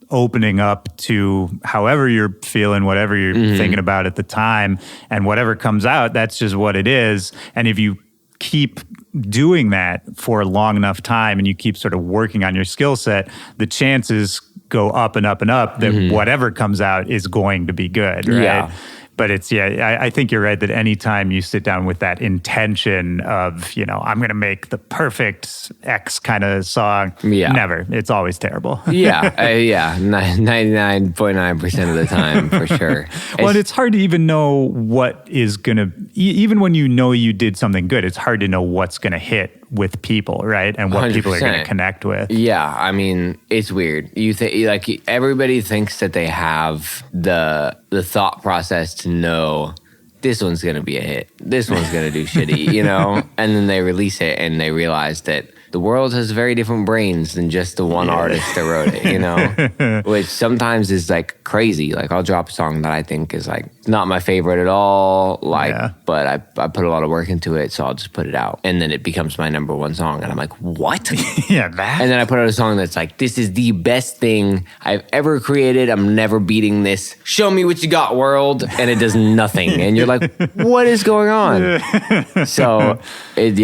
opening up to however you're feeling, whatever you're thinking about at the time, and whatever comes out, that's just what it is. And if you keep doing that for a long enough time and you keep sort of working on your skill set, the chances go up and up and up that whatever comes out is going to be good, right? Yeah. But I think you're right that anytime you sit down with that intention of, I'm going to make the perfect X kind of song, never. It's always terrible. Yeah, 99.9% of the time, for sure. Well, it's hard to even know what is going to, even when you know you did something good, it's hard to know what's going to hit with people, right? And what people are going to connect with. Yeah, I mean, it's weird. You think like everybody thinks that they have the thought process to know this one's going to be a hit. This one's going to do shitty, you know? And then they release it and they realize that the world has very different brains than just the one artist that wrote it, you know? Which sometimes is like crazy. Like I'll drop a song that I think is like not my favorite at all, like, but I put a lot of work into it, so I'll just put it out. And then it becomes my number one song. And I'm like, what? And then I put out a song that's like, this is the best thing I've ever created. I'm never beating this. Show me what you got, world. And it does nothing. And you're like, what is going on? So, can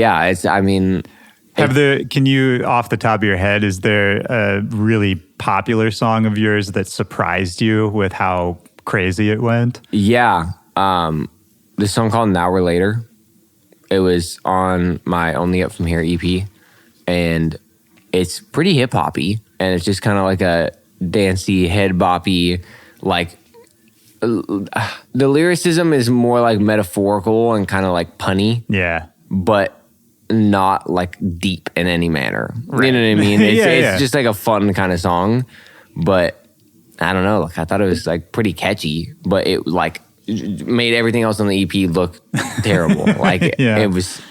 you, off the top of your head, is there a really popular song of yours that surprised you with how crazy it went? Yeah. This song called Now or Later. It was on my Only Up From Here EP. And it's pretty hip-hoppy. And it's just kind of like a dancey, head-boppy, like... The lyricism is more like metaphorical and kind of like punny. Yeah. But not like deep in any manner. Right. You know what I mean? It's just like a fun kind of song. But I don't know. Like I thought it was like pretty catchy, but it like made everything else on the EP look terrible. Like it was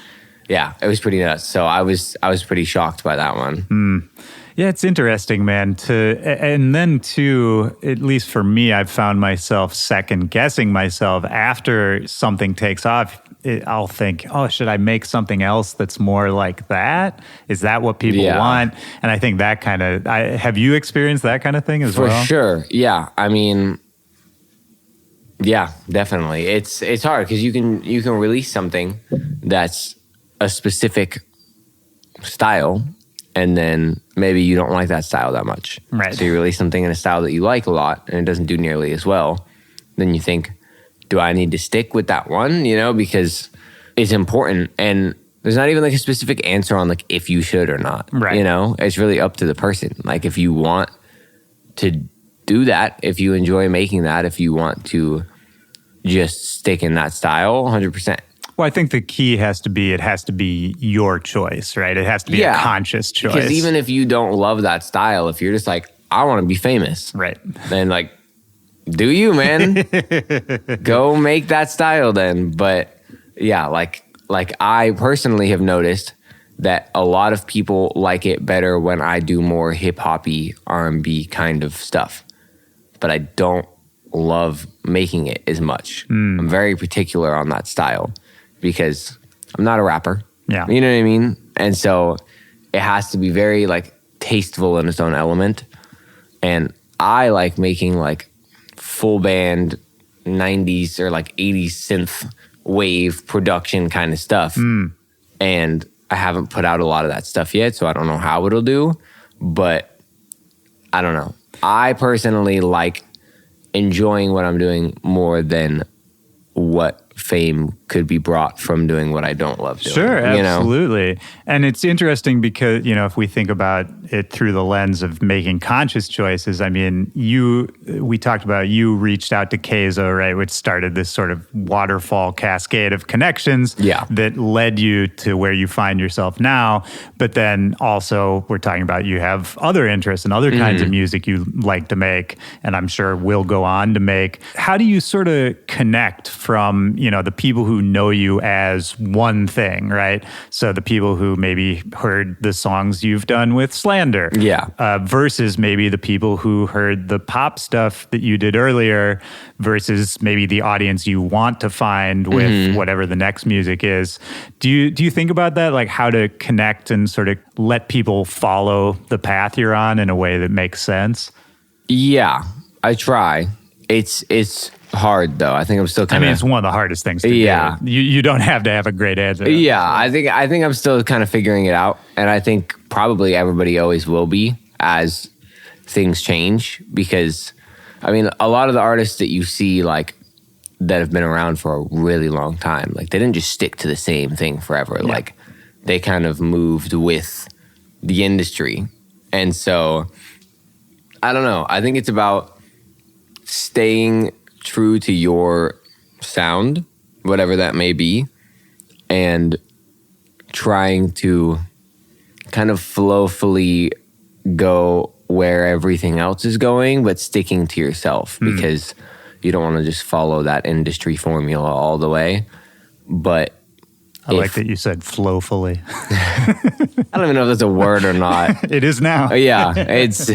pretty nuts. So I was pretty shocked by that one. Yeah, it's interesting, man. And then too, at least for me, I've found myself second guessing myself after something takes off. I'll think, oh, should I make something else that's more like that? Is that what people want? And I think that kind of, have you experienced that kind of thing as well? For sure. Yeah. I mean, yeah, definitely. It's hard because you can release something that's a specific style, and then maybe you don't like that style that much. Right. So you release something in a style that you like a lot, and it doesn't do nearly as well. Then you think, do I need to stick with that one? You know, because it's important, and there's not even like a specific answer on like if you should or not. Right. You know, it's really up to the person. Like if you want to do that, if you enjoy making that, if you want to just stick in that style, 100%. Well, I think the key has to be, it has to be your choice, right? It has to be a conscious choice. Because even if you don't love that style, if you're just like, I want to be famous, right? Then like, do you, man? Go make that style then. But yeah, like I personally have noticed that a lot of people like it better when I do more hip-hoppy R&B kind of stuff. But I don't love making it as much. I'm very particular on that style because I'm not a rapper. Yeah. You know what I mean? And so it has to be very like tasteful in its own element. And I like making like full band 90s or like 80s synth wave production kind of stuff. And I haven't put out a lot of that stuff yet, so I don't know how it'll do. But I don't know. I personally like enjoying what I'm doing more than what fame could be brought from doing what I don't love doing. Sure, absolutely. You know? And it's interesting because, you know, if we think about it through the lens of making conscious choices, I mean, we talked about you reached out to Kayzo, right, which started this sort of waterfall cascade of connections that led you to where you find yourself now. But then also we're talking about you have other interests and other kinds of music you like to make, and I'm sure will go on to make. How do you sort of connect from, you know, the people who know you as one thing, right? So the people who maybe heard the songs you've done with Slander, versus maybe the people who heard the pop stuff that you did earlier, versus maybe the audience you want to find with whatever the next music is. Do you think about that, like how to connect and sort of let people follow the path you're on in a way that makes sense? Yeah, I try. It's hard though. I think I'm still kind of... it's one of the hardest things to do. You don't have to have a great answer. Yeah, I think I'm still kind of figuring it out. And I think probably everybody always will be as things change. Because, I mean, a lot of the artists that you see like that have been around for a really long time, like they didn't just stick to the same thing forever. Yeah. Like they kind of moved with the industry. And so, I don't know. I think it's about staying true to your sound, whatever that may be, and trying to kind of flowfully go where everything else is going, but sticking to yourself because you don't want to just follow that industry formula all the way. But I like that you said flowfully. I don't even know if that's a word or not. It is now. Yeah, it's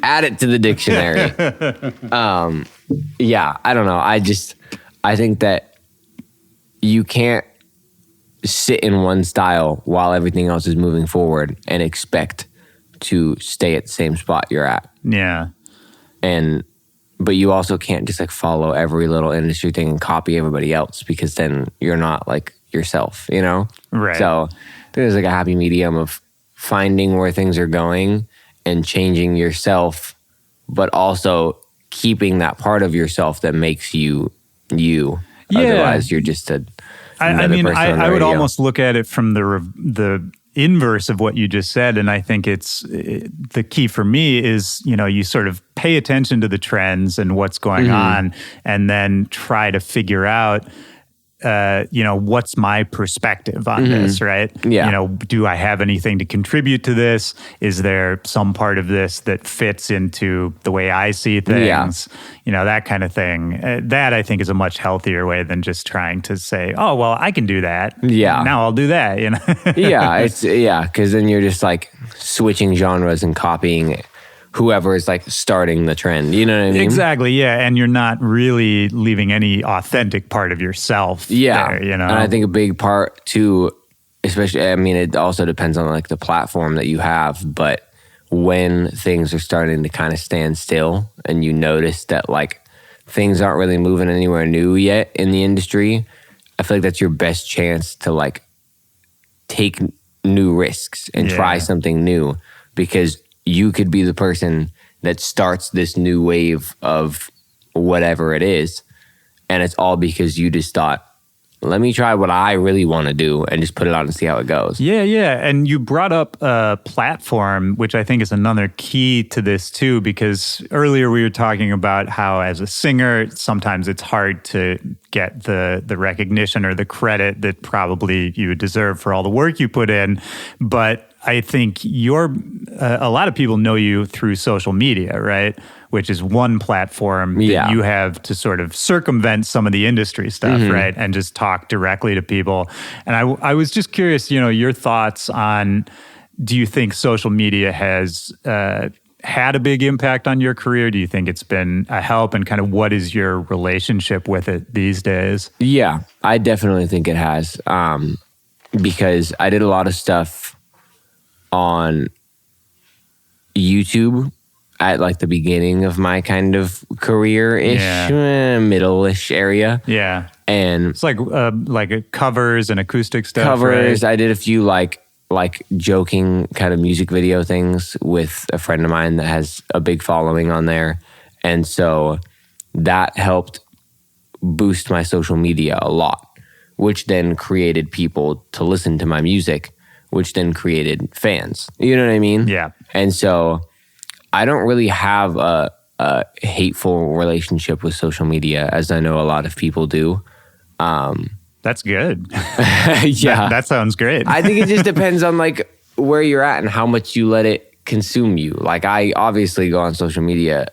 add it to the dictionary. Yeah, I don't know. I think that you can't sit in one style while everything else is moving forward and expect to stay at the same spot you're at. Yeah. But you also can't just like follow every little industry thing and copy everybody else, because then you're not like yourself, you know? Right. So there's like a happy medium of finding where things are going and changing yourself, but also keeping that part of yourself that makes you you. Yeah. Otherwise, you're just I mean, I would almost look at it from the inverse of what you just said, and I think the key for me is, you know, you sort of pay attention to the trends and what's going on, and then try to figure out, you know, what's my perspective on this, right? Yeah. You know, do I have anything to contribute to this? Is there some part of this that fits into the way I see things? Yeah. You know, that kind of thing. That I think is a much healthier way than just trying to say, oh, well, I can do that. Yeah. Now I'll do that, you know? Yeah, because then you're just like switching genres and copying whoever is like starting the trend. You know what I mean? Exactly, yeah. And you're not really leaving any authentic part of yourself there, you know? And I think a big part too, especially, I mean, it also depends on like the platform that you have, but when things are starting to kind of stand still and you notice that like things aren't really moving anywhere new yet in the industry, I feel like that's your best chance to like take new risks and try something new, because you could be the person that starts this new wave of whatever it is. And it's all because you just thought, let me try what I really want to do and just put it out and see how it goes. Yeah. And you brought up a platform, which I think is another key to this too, because earlier we were talking about how as a singer, sometimes it's hard to get the recognition or the credit that probably you would deserve for all the work you put in. But I think a lot of people know you through social media, right? Which is one platform that you have to sort of circumvent some of the industry stuff, right? And just talk directly to people. And I was just curious, you know, your thoughts on, do you think social media has had a big impact on your career? Do you think it's been a help? And kind of what is your relationship with it these days? Yeah, I definitely think it has. Because I did a lot of stuff on YouTube at like the beginning of my kind of career-ish, middle-ish area. Yeah. And it's like covers and acoustic stuff, right? I did a few like joking kind of music video things with a friend of mine that has a big following on there. And so that helped boost my social media a lot, which then created people to listen to my music, which then created fans. You know what I mean? Yeah. And so I don't really have a hateful relationship with social media, as I know a lot of people do. That's good. Yeah. That sounds great. I think it just depends on like where you're at and how much you let it consume you. Like I obviously go on social media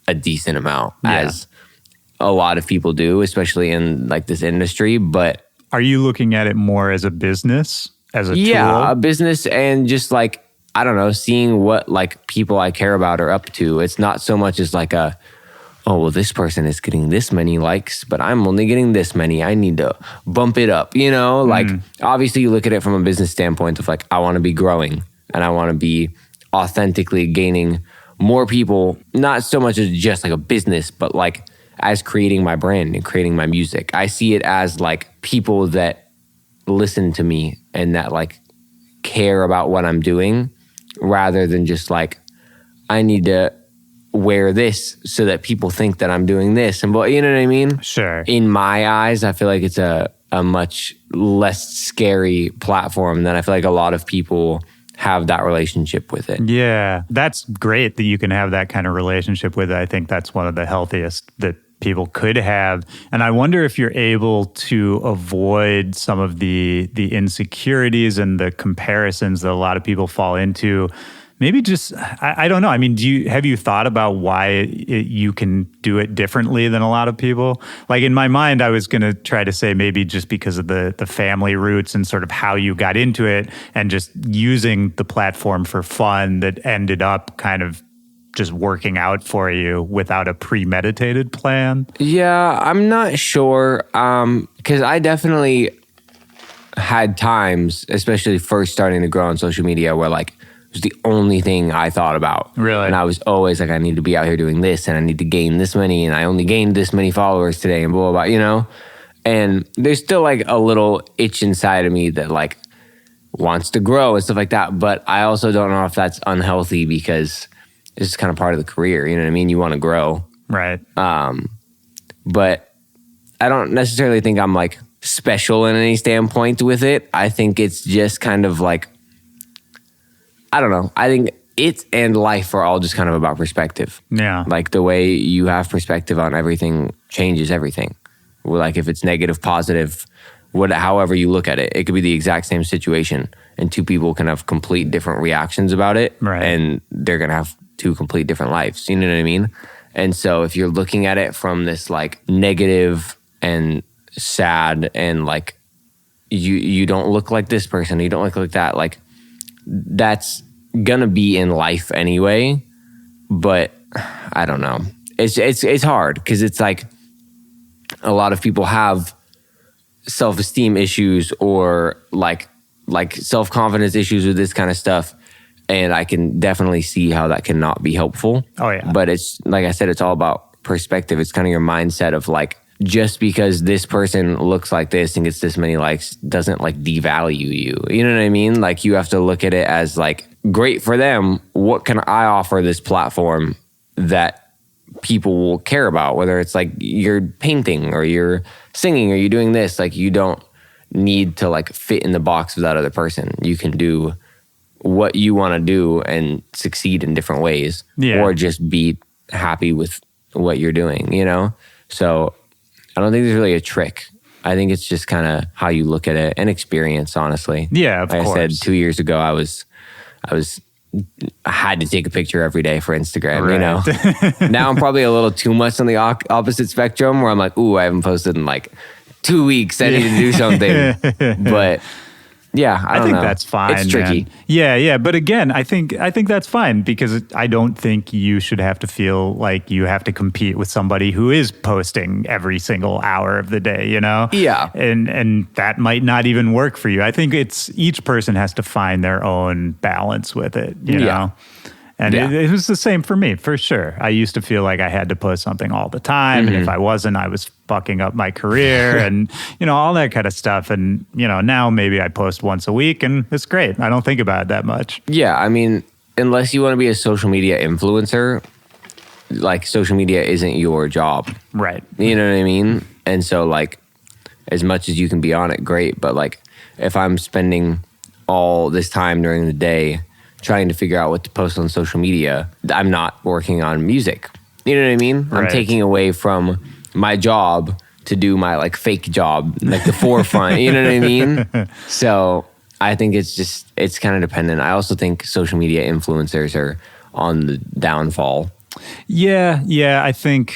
a decent amount, as a lot of people do, especially in like this industry. But are you looking at it more as a business, as a tool? Yeah, a business, and just like, I don't know, seeing what like people I care about are up to. It's not so much as like oh, well, this person is getting this many likes, but I'm only getting this many. I need to bump it up, you know? Like, obviously you look at it from a business standpoint of like, I want to be growing and I want to be authentically gaining more people, not so much as just like a business, but like as creating my brand and creating my music. I see it as like people that listen to me and that like care about what I'm doing, rather than just like, I need to wear this so that people think that I'm doing this. And you know what I mean? Sure. In my eyes, I feel like it's a much less scary platform than I feel like a lot of people have that relationship with it. Yeah, that's great that you can have that kind of relationship with it. I think that's one of the healthiest that people could have. And I wonder if you're able to avoid some of the insecurities and the comparisons that a lot of people fall into, maybe just, I don't know. I mean, have you thought about why you can do it differently than a lot of people? Like in my mind, I was going to try to say maybe just because of the family roots and sort of how you got into it and just using the platform for fun that ended up kind of just working out for you without a premeditated plan. Yeah, I'm not sure. Because I definitely had times, especially first starting to grow on social media, where like it was the only thing I thought about. Really? And I was always like, I need to be out here doing this and I need to gain this many and I only gained this many followers today and blah, blah, blah, you know? And there's still like a little itch inside of me that like wants to grow and stuff like that. But I also don't know if that's unhealthy because it's just kind of part of the career. You know what I mean? You want to grow. Right. But I don't necessarily think I'm like special in any standpoint with it. I think it's just kind of like, I don't know. I think it and life are all just kind of about perspective. Yeah. Like the way you have perspective on everything changes everything. Like if it's negative, positive, however you look at it, it could be the exact same situation and two people can have complete different reactions about it. Right. And they're going to have two complete different lives. You know what I mean? And so if you're looking at it from this like negative and sad and like you don't look like this person, you don't look like that, like that's gonna be in life anyway. But I don't know. It's hard because it's like a lot of people have self-esteem issues or like self-confidence issues with this kind of stuff. And I can definitely see how that cannot be helpful. Oh, yeah. But it's, like I said, it's all about perspective. It's kind of your mindset of like, just because this person looks like this and gets this many likes doesn't like devalue you. You know what I mean? Like you have to look at it as like, great for them. What can I offer this platform that people will care about? Whether it's like you're painting or you're singing or you're doing this, like you don't need to like fit in the box of that other person. You can do what you want to do and succeed in different ways, or just be happy with what you're doing, you know? So I don't think there's really a trick. I think it's just kind of how you look at it and experience, honestly. Yeah, of course. Like I said, 2 years ago, I had to take a picture every day for Instagram, you know? Now I'm probably a little too much on the opposite spectrum where I'm like, ooh, I haven't posted in like 2 weeks. I need to do something. But yeah, I think that's fine. It's tricky. Man. Yeah. But again, I think that's fine because I don't think you should have to feel like you have to compete with somebody who is posting every single hour of the day, you know? Yeah. And that might not even work for you. I think each person has to find their own balance with it, you know? And it was the same for me, for sure. I used to feel like I had to post something all the time. And if I wasn't, I was fucking up my career and, you know, all that kind of stuff. And, you know, now maybe I post once a week and it's great. I don't think about it that much. Yeah. I mean, unless you want to be a social media influencer, like social media isn't your job. Right. You know what I mean? And so like, as much as you can be on it, great. But like, if I'm spending all this time during the day trying to figure out what to post on social media, I'm not working on music. You know what I mean? Right. I'm taking away from my job to do my like fake job, like the forefront. You know what I mean? So I think it's kind of dependent. I also think social media influencers are on the downfall. Yeah, I think,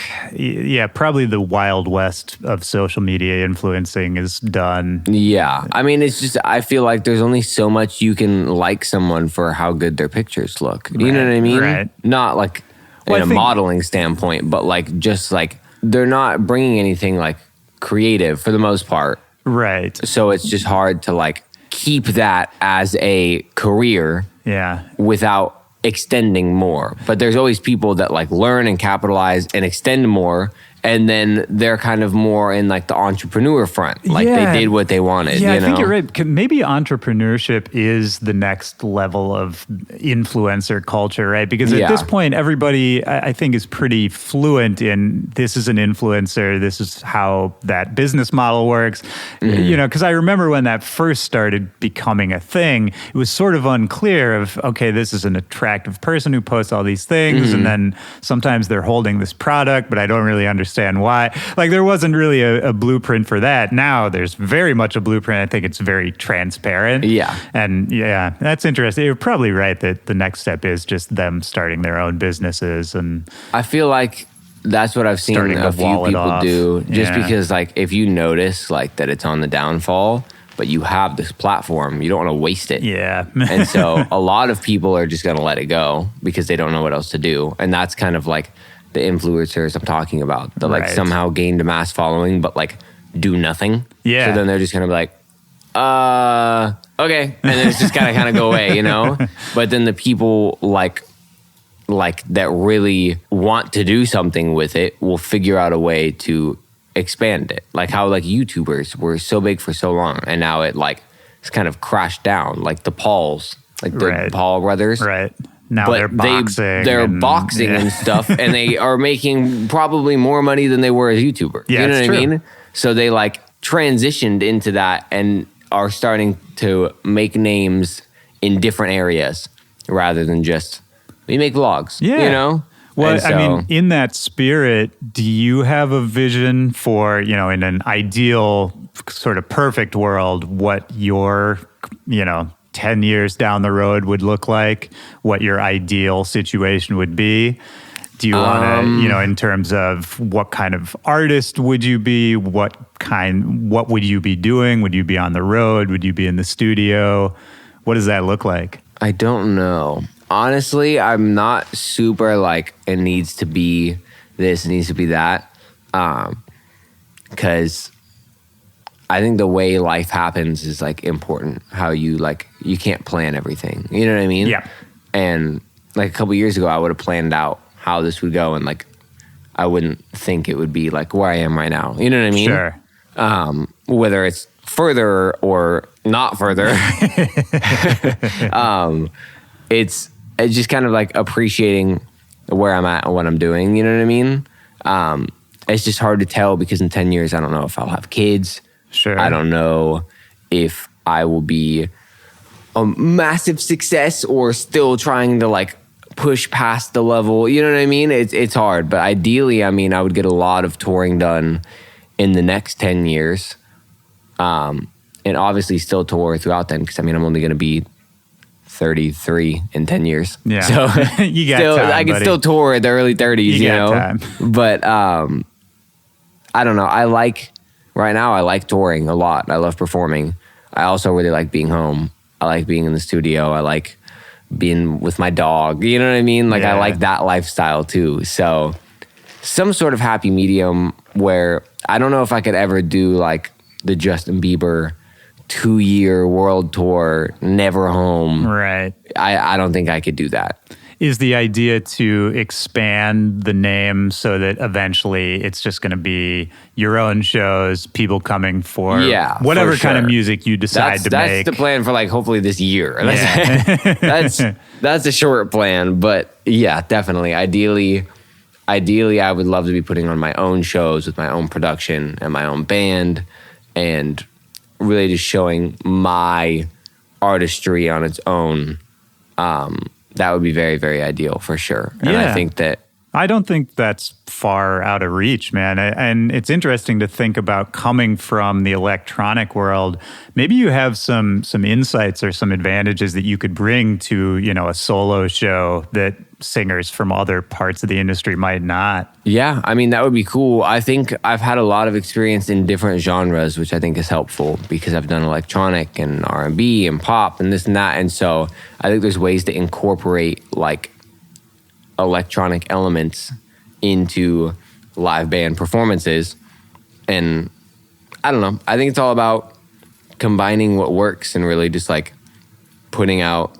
probably the Wild West of social media influencing is done. Yeah, I mean, it's just, I feel like there's only so much you can like someone for how good their pictures look. You know what I mean? Right. Not like in a modeling standpoint, but like just like they're not bringing anything like creative for the most part. Right. So it's just hard to like keep that as a career. Yeah. Without extending more. But there's always people that like learn and capitalize and extend more, and then they're kind of more in like the entrepreneur front, like they did what they wanted. Yeah, you I know? think you're right. Maybe entrepreneurship is the next level of influencer culture, right? Because at this point, everybody, I think, is pretty fluent in this is an influencer, this is how that business model works. You know, because I remember when that first started becoming a thing, it was sort of unclear of, okay, this is an attractive person who posts all these things, and then sometimes they're holding this product, but I don't really understand understand why. Like there wasn't really a blueprint for that. Now there's very much a blueprint. I think it's very transparent. Yeah. And yeah, that's interesting. You're probably right that the next step is just them starting their own businesses. And I feel like that's what I've seen a few people do. Just because like if you notice like that it's on the downfall, but you have this platform, you don't want to waste it. Yeah. And so a lot of people are just going to let it go because they don't know what else to do. And that's kind of like the influencers I'm talking about that like somehow gained a mass following, but like do nothing. Yeah. So then they're just going to be like, okay. And then it's just kind of go away, you know? But then the people like that really want to do something with it will figure out a way to expand it. Like how like YouTubers were so big for so long and now it's kind of crashed down. Like the Pauls, like the Paul brothers. Right. Now but they're boxing. They're boxing and stuff and they are making probably more money than they were as YouTubers. Yeah, you know what true. I mean? So they like transitioned into that and are starting to make names in different areas rather than just we make vlogs. Yeah. You know? Well, I mean, in that spirit, do you have a vision for, in an ideal sort of perfect world, what your, 10 years down the road would look like, what your ideal situation would be? Do you want to, in terms of what kind of artist would you be? What would you be doing? Would you be on the road? Would you be in the studio? What does that look like? I don't know. Honestly, I'm not super like it needs to be this, it needs to be that. Because I think the way life happens is like important. How you can't plan everything. You know what I mean? Yeah. And like a couple years ago, I would have planned out how this would go, and like I wouldn't think it would be like where I am right now. You know what I mean? Sure. Whether it's further or not further, it's just kind of like appreciating where I'm at and what I'm doing. You know what I mean? It's just hard to tell because in 10 years, I don't know if I'll have kids. Sure. I don't know if I will be a massive success or still trying to like push past the level. You know what I mean? It's hard. But ideally, I mean, I would get a lot of touring done in the next 10 years. And obviously still tour throughout then because, I mean, I'm only going to be 33 in 10 years. Yeah. So you got time, I can buddy. still tour at the early 30s, you know? Time. But I don't know. Right now, I like touring a lot. I love performing. I also really like being home. I like being in the studio. I like being with my dog. You know what I mean? Like, I like that lifestyle too. So some sort of happy medium where I don't know if I could ever do like the Justin Bieber 2-year world tour, never home. Right. I don't think I could do that. Is the idea to expand the name so that eventually it's just going to be your own shows, people coming for whatever kind of music you decide to make? That's the plan for like hopefully this year. Yeah. That's a short plan, but yeah, definitely. Ideally, I would love to be putting on my own shows with my own production and my own band and really just showing my artistry on its own. That would be very, very ideal for sure. And I think that I don't think that's far out of reach, man. And it's interesting to think about coming from the electronic world. Maybe you have some insights or some advantages that you could bring to, a solo show that singers from other parts of the industry might not. Yeah, I mean, that would be cool. I think I've had a lot of experience in different genres, which I think is helpful because I've done electronic and R&B and pop and this and that. And so I think there's ways to incorporate like electronic elements into live band performances. And I don't know. I think it's all about combining what works and really just like putting out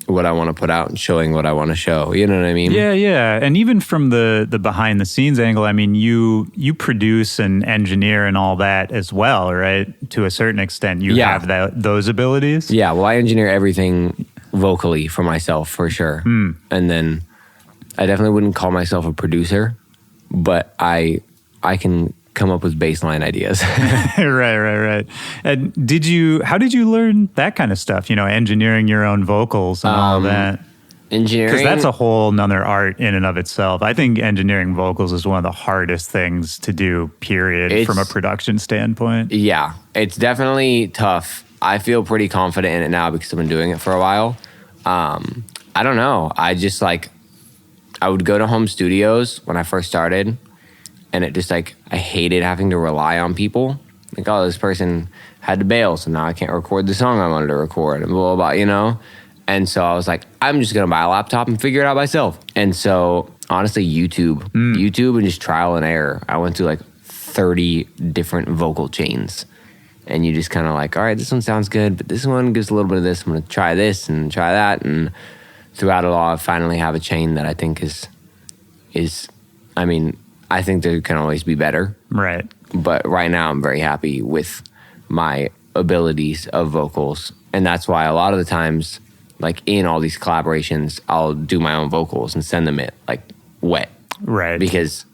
what I want to put out and showing what I want to show. You know what I mean? Yeah. And even from the behind the scenes angle, I mean, you produce and engineer and all that as well, right? To a certain extent, you have those abilities. Yeah. Well, I engineer everything vocally for myself for sure. And then I definitely wouldn't call myself a producer, but I can come up with baseline ideas. Right. And how did you learn that kind of stuff? Engineering your own vocals and all that. Engineering, Because that's a whole nother art in and of itself. I think engineering vocals is one of the hardest things to do, period, from a production standpoint. Yeah, it's definitely tough. I feel pretty confident in it now because I've been doing it for a while. I don't know. I just like, I would go to home studios when I first started, and it just like, I hated having to rely on people. Like, oh, this person had to bail, so now I can't record the song I wanted to record, and blah, blah, blah, you know? And so I was like, I'm just going to buy a laptop and figure it out myself. And so, honestly, YouTube and just trial and error. I went through like 30 different vocal chains. And you just kind of like, all right, this one sounds good, but this one gives a little bit of this. I'm going to try this and try that. And throughout it all, I finally have a chain that I think is I mean, I think there can always be better. Right. But right now, I'm very happy with my abilities of vocals. And that's why a lot of the times, like in all these collaborations, I'll do my own vocals and send them it like wet. Right. Because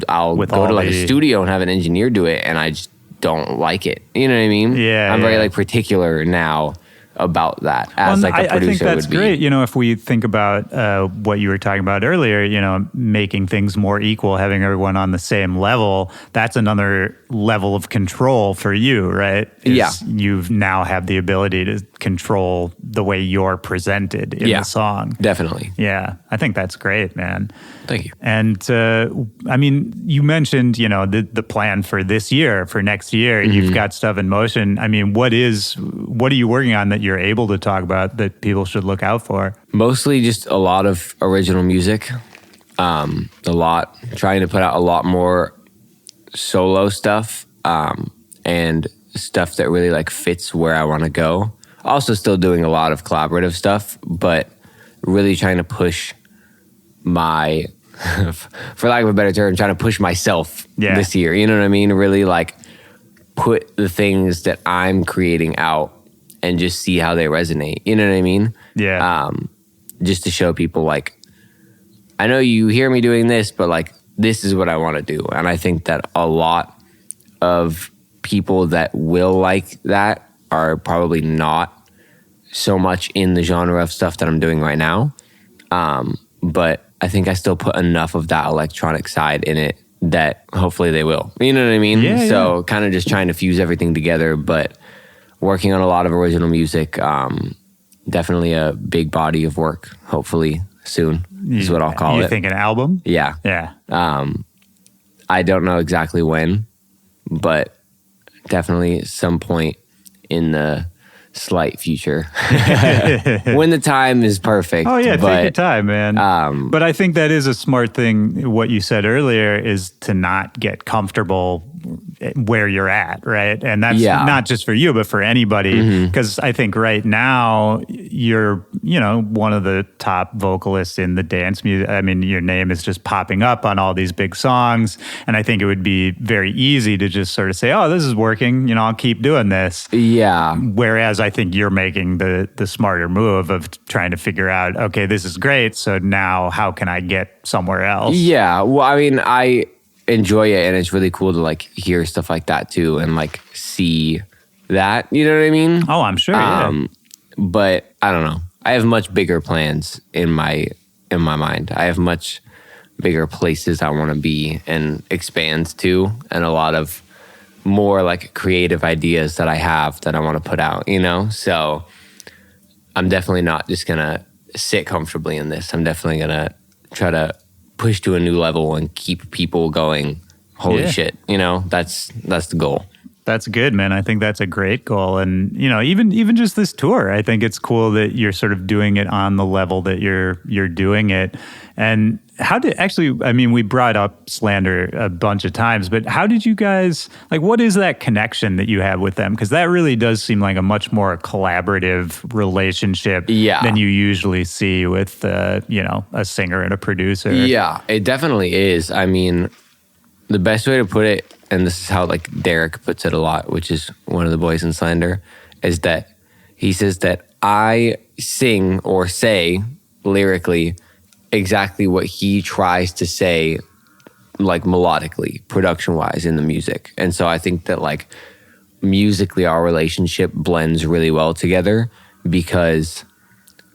I'll go to like a studio and have an engineer do it, and I just don't like it. You know what I mean? Yeah. I'm very like particular now about that as like a producer would be. I think that's great. You know, if we think about what you were talking about earlier, you know, making things more equal, having everyone on the same level, that's another level of control for you, right? Yeah. You've now have the ability to control the way you're presented in the song. Definitely. Yeah. I think that's great, man. Thank you. And I mean, you mentioned, you know, the plan for this year, for next year, you've got stuff in motion. I mean, what are you working on that you're able to talk about that people should look out for? Mostly just a lot of original music. Trying to put out a lot more solo stuff, and stuff that really like fits where I want to go. Also still doing a lot of collaborative stuff, but really trying to push my, for lack of a better term, trying to push myself this year. You know what I mean? Really like put the things that I'm creating out and just see how they resonate. You know what I mean? Yeah. Just to show people like, I know you hear me doing this, but like, this is what I want to do. And I think that a lot of people that will like that are probably not so much in the genre of stuff that I'm doing right now. But I think I still put enough of that electronic side in it that hopefully they will. You know what I mean? Yeah, so kind of just trying to fuse everything together, but working on a lot of original music. Definitely a big body of work, hopefully soon is what I'll call it. You think an album? Yeah. Yeah. I don't know exactly when, but definitely some point in the slight future when the time is perfect. Oh yeah, take your time, man. But I think that is a smart thing. What you said earlier is to not get comfortable where you're at, right? And that's not just for you, but for anybody. Because I think right now you're, you know, one of the top vocalists in the dance music. I mean, your name is just popping up on all these big songs, and I think it would be very easy to just sort of say, "Oh, this is working. You know, I'll keep doing this." Yeah. Whereas I think you're making the smarter move of trying to figure out, okay, this is great. So now how can I get somewhere else? Yeah. Well, I mean, I enjoy it, and it's really cool to like hear stuff like that too, and like see that. You know what I mean? Oh, I'm sure. But I don't know. I have much bigger plans in my mind. I have much bigger places I want to be and expand to, and a lot of more like creative ideas that I have that I want to put out, you know? So I'm definitely not just going to sit comfortably in this. I'm definitely going to try to push to a new level and keep people going, holy shit, you know? That's the goal. That's good, man. I think that's a great goal. And, you know, even just this tour, I think it's cool that you're sort of doing it on the level that you're doing it. And we brought up Slander a bunch of times, but how did you guys, like, what is that connection that you have with them? Because that really does seem like a much more collaborative relationship than you usually see with, you know, a singer and a producer. Yeah, it definitely is. I mean, the best way to put it, and this is how like Derek puts it a lot, which is one of the boys in Slander, is that he says that I sing or say lyrically exactly what he tries to say, like melodically, production-wise in the music. And so I think that like musically our relationship blends really well together because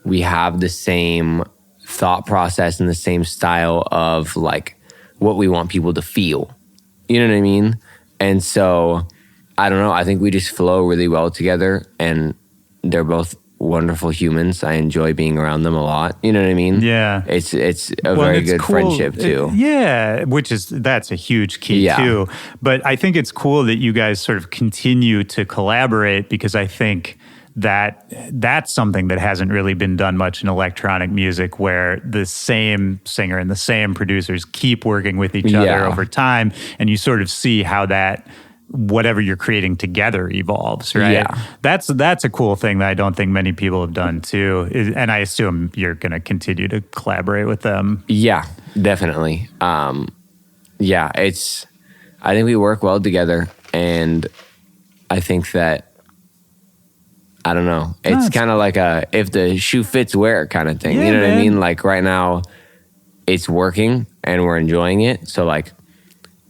we have the same thought process and the same style of like what we want people to feel. You know what I mean? And so, I don't know. I think we just flow really well together, and they're both wonderful humans. I enjoy being around them a lot. You know what I mean? Yeah. It's a very good cool. friendship too. That's a huge key too. But I think it's cool that you guys sort of continue to collaborate, because I think that's something that hasn't really been done much in electronic music, where the same singer and the same producers keep working with each other over time, and you sort of see how that whatever you're creating together evolves, right? Yeah. That's a cool thing that I don't think many people have done too. And I assume you're going to continue to collaborate with them. Yeah, definitely. I think we work well together, and I think that, I don't know, it's kind of like a if the shoe fits, wear it kind of thing. Yeah, you know what I man. mean? Like right now it's working and we're enjoying it. So like,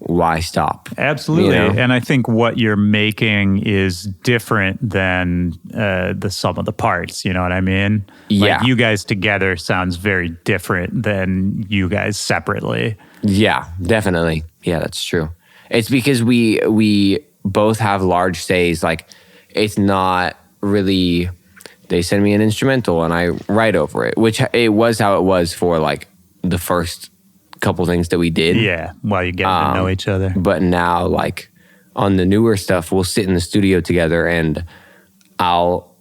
why stop? Absolutely. You know? And I think what you're making is different than the sum of the parts. You know what I mean? Yeah. Like you guys together sounds very different than you guys separately. Yeah, definitely. Yeah, that's true. It's because we both have large stays. Like it's not really, they send me an instrumental and I write over it, which it was how it was for like the first couple things that we did. Yeah, while you get to know each other. But now, like on the newer stuff, we'll sit in the studio together and I'll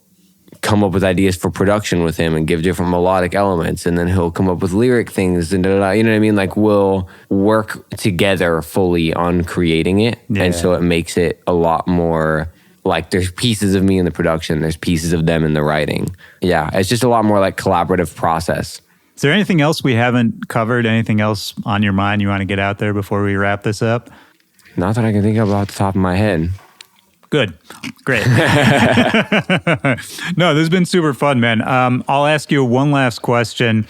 come up with ideas for production with him and give different melodic elements, and then he'll come up with lyric things and you know what I mean? Like we'll work together fully on creating it. Yeah. And so it makes it a lot more like there's pieces of me in the production, there's pieces of them in the writing. Yeah, it's just a lot more like collaborative process. Is there anything else we haven't covered? Anything else on your mind you want to get out there before we wrap this up? Not that I can think of off the top of my head. Good. Great. No, this has been super fun, man. I'll ask you one last question.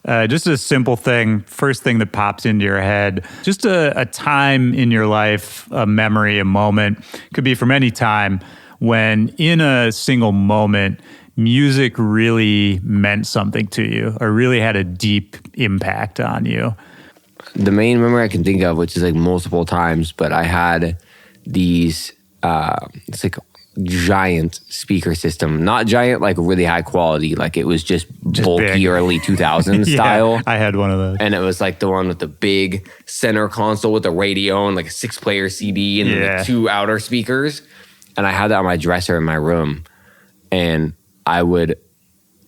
Just a simple thing. First thing that pops into your head. Just a time in your life, a memory, a moment. Could be from any time when in a single moment, music really meant something to you or really had a deep impact on you. The main memory I can think of, which is like multiple times, but I had these, it's like giant speaker system. Not giant, like really high quality. Like it was just bulky big. Early 2000s Yeah, style. I had one of those. And it was like the one with the big center console with the radio and like a 6-player CD and then the 2 outer speakers. And I had that on my dresser in my room. And I would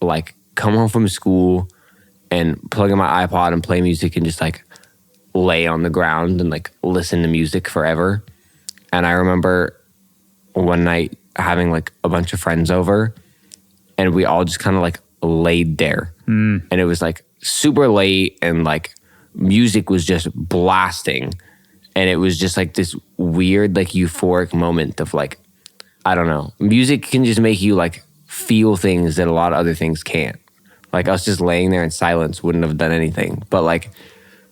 like come home from school and plug in my iPod and play music and just like lay on the ground and like listen to music forever. And I remember one night having like a bunch of friends over and we all just kind of like laid there. And it was like super late and like music was just blasting. And it was just like this weird, like euphoric moment of like, I don't know. Music can just make you like feel things that a lot of other things can't. Like us just laying there in silence wouldn't have done anything. But like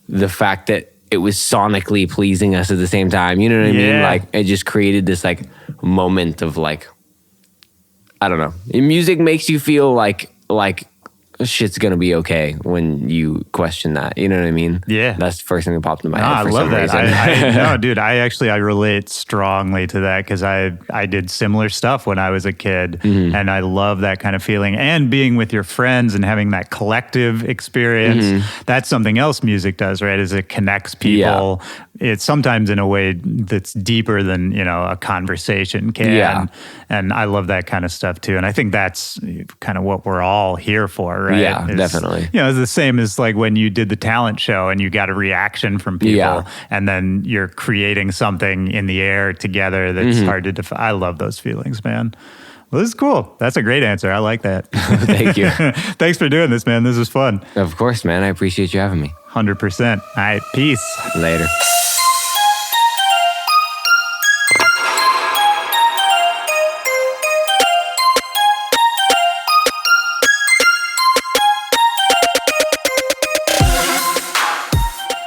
the fact that it was sonically pleasing us at the same time, you know what I mean? Like it just created this like moment of like, I don't know. Music makes you feel like shit's gonna be okay when you question that. You know what I mean? Yeah. That's the first thing that popped in my head. I for love some that. reason. No, dude, I relate strongly to that because I did similar stuff when I was a kid, and I love that kind of feeling. And being with your friends and having that collective experience, that's something else music does, right? Is it connects people. Yeah. It's sometimes in a way that's deeper than, a conversation can. Yeah. And I love that kind of stuff too. And I think that's kind of what we're all here for, right? Yeah, definitely. It's the same as like when you did the talent show and you got a reaction from people and then you're creating something in the air together that's hard to define. I love those feelings, man. Well, this is cool. That's a great answer. I like that. Thank you. Thanks for doing this, man. This was fun. Of course, man. I appreciate you having me. 100%. All right. Peace. Later.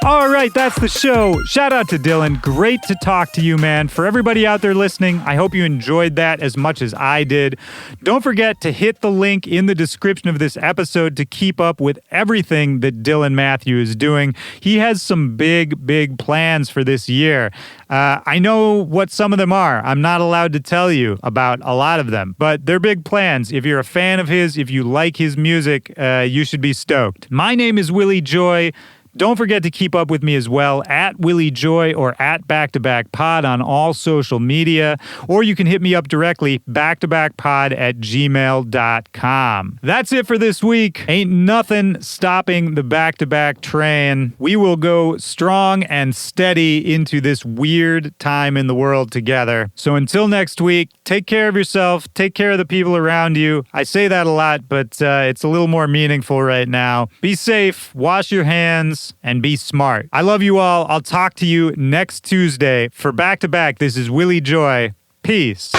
All right. right, that's the show. Shout out to Dylan. Great to talk to you, man. For everybody out there listening, I hope you enjoyed that as much as I did. Don't forget to hit the link in the description of this episode to keep up with everything that Dylan Matthew is doing. He has some big plans for this year. I know what some of them are. I'm not allowed to tell you about a lot of them, but they're big plans. If you're a fan of his, if you like his music, you should be stoked. My name is Willy Joy. Don't forget to keep up with me as well at Willy Joy or at Back to Back Pod on all social media, or you can hit me up directly, backtobackpod@gmail.com. That's it for this week. Ain't nothing stopping the Back to Back train. We will go strong and steady into this weird time in the world together. So until next week, take care of yourself, take care of the people around you. I say that a lot, but it's a little more meaningful right now. Be safe, wash your hands, and be smart. I love you all. I'll talk to you next Tuesday. For Back to Back, this is Willy Joy. Peace.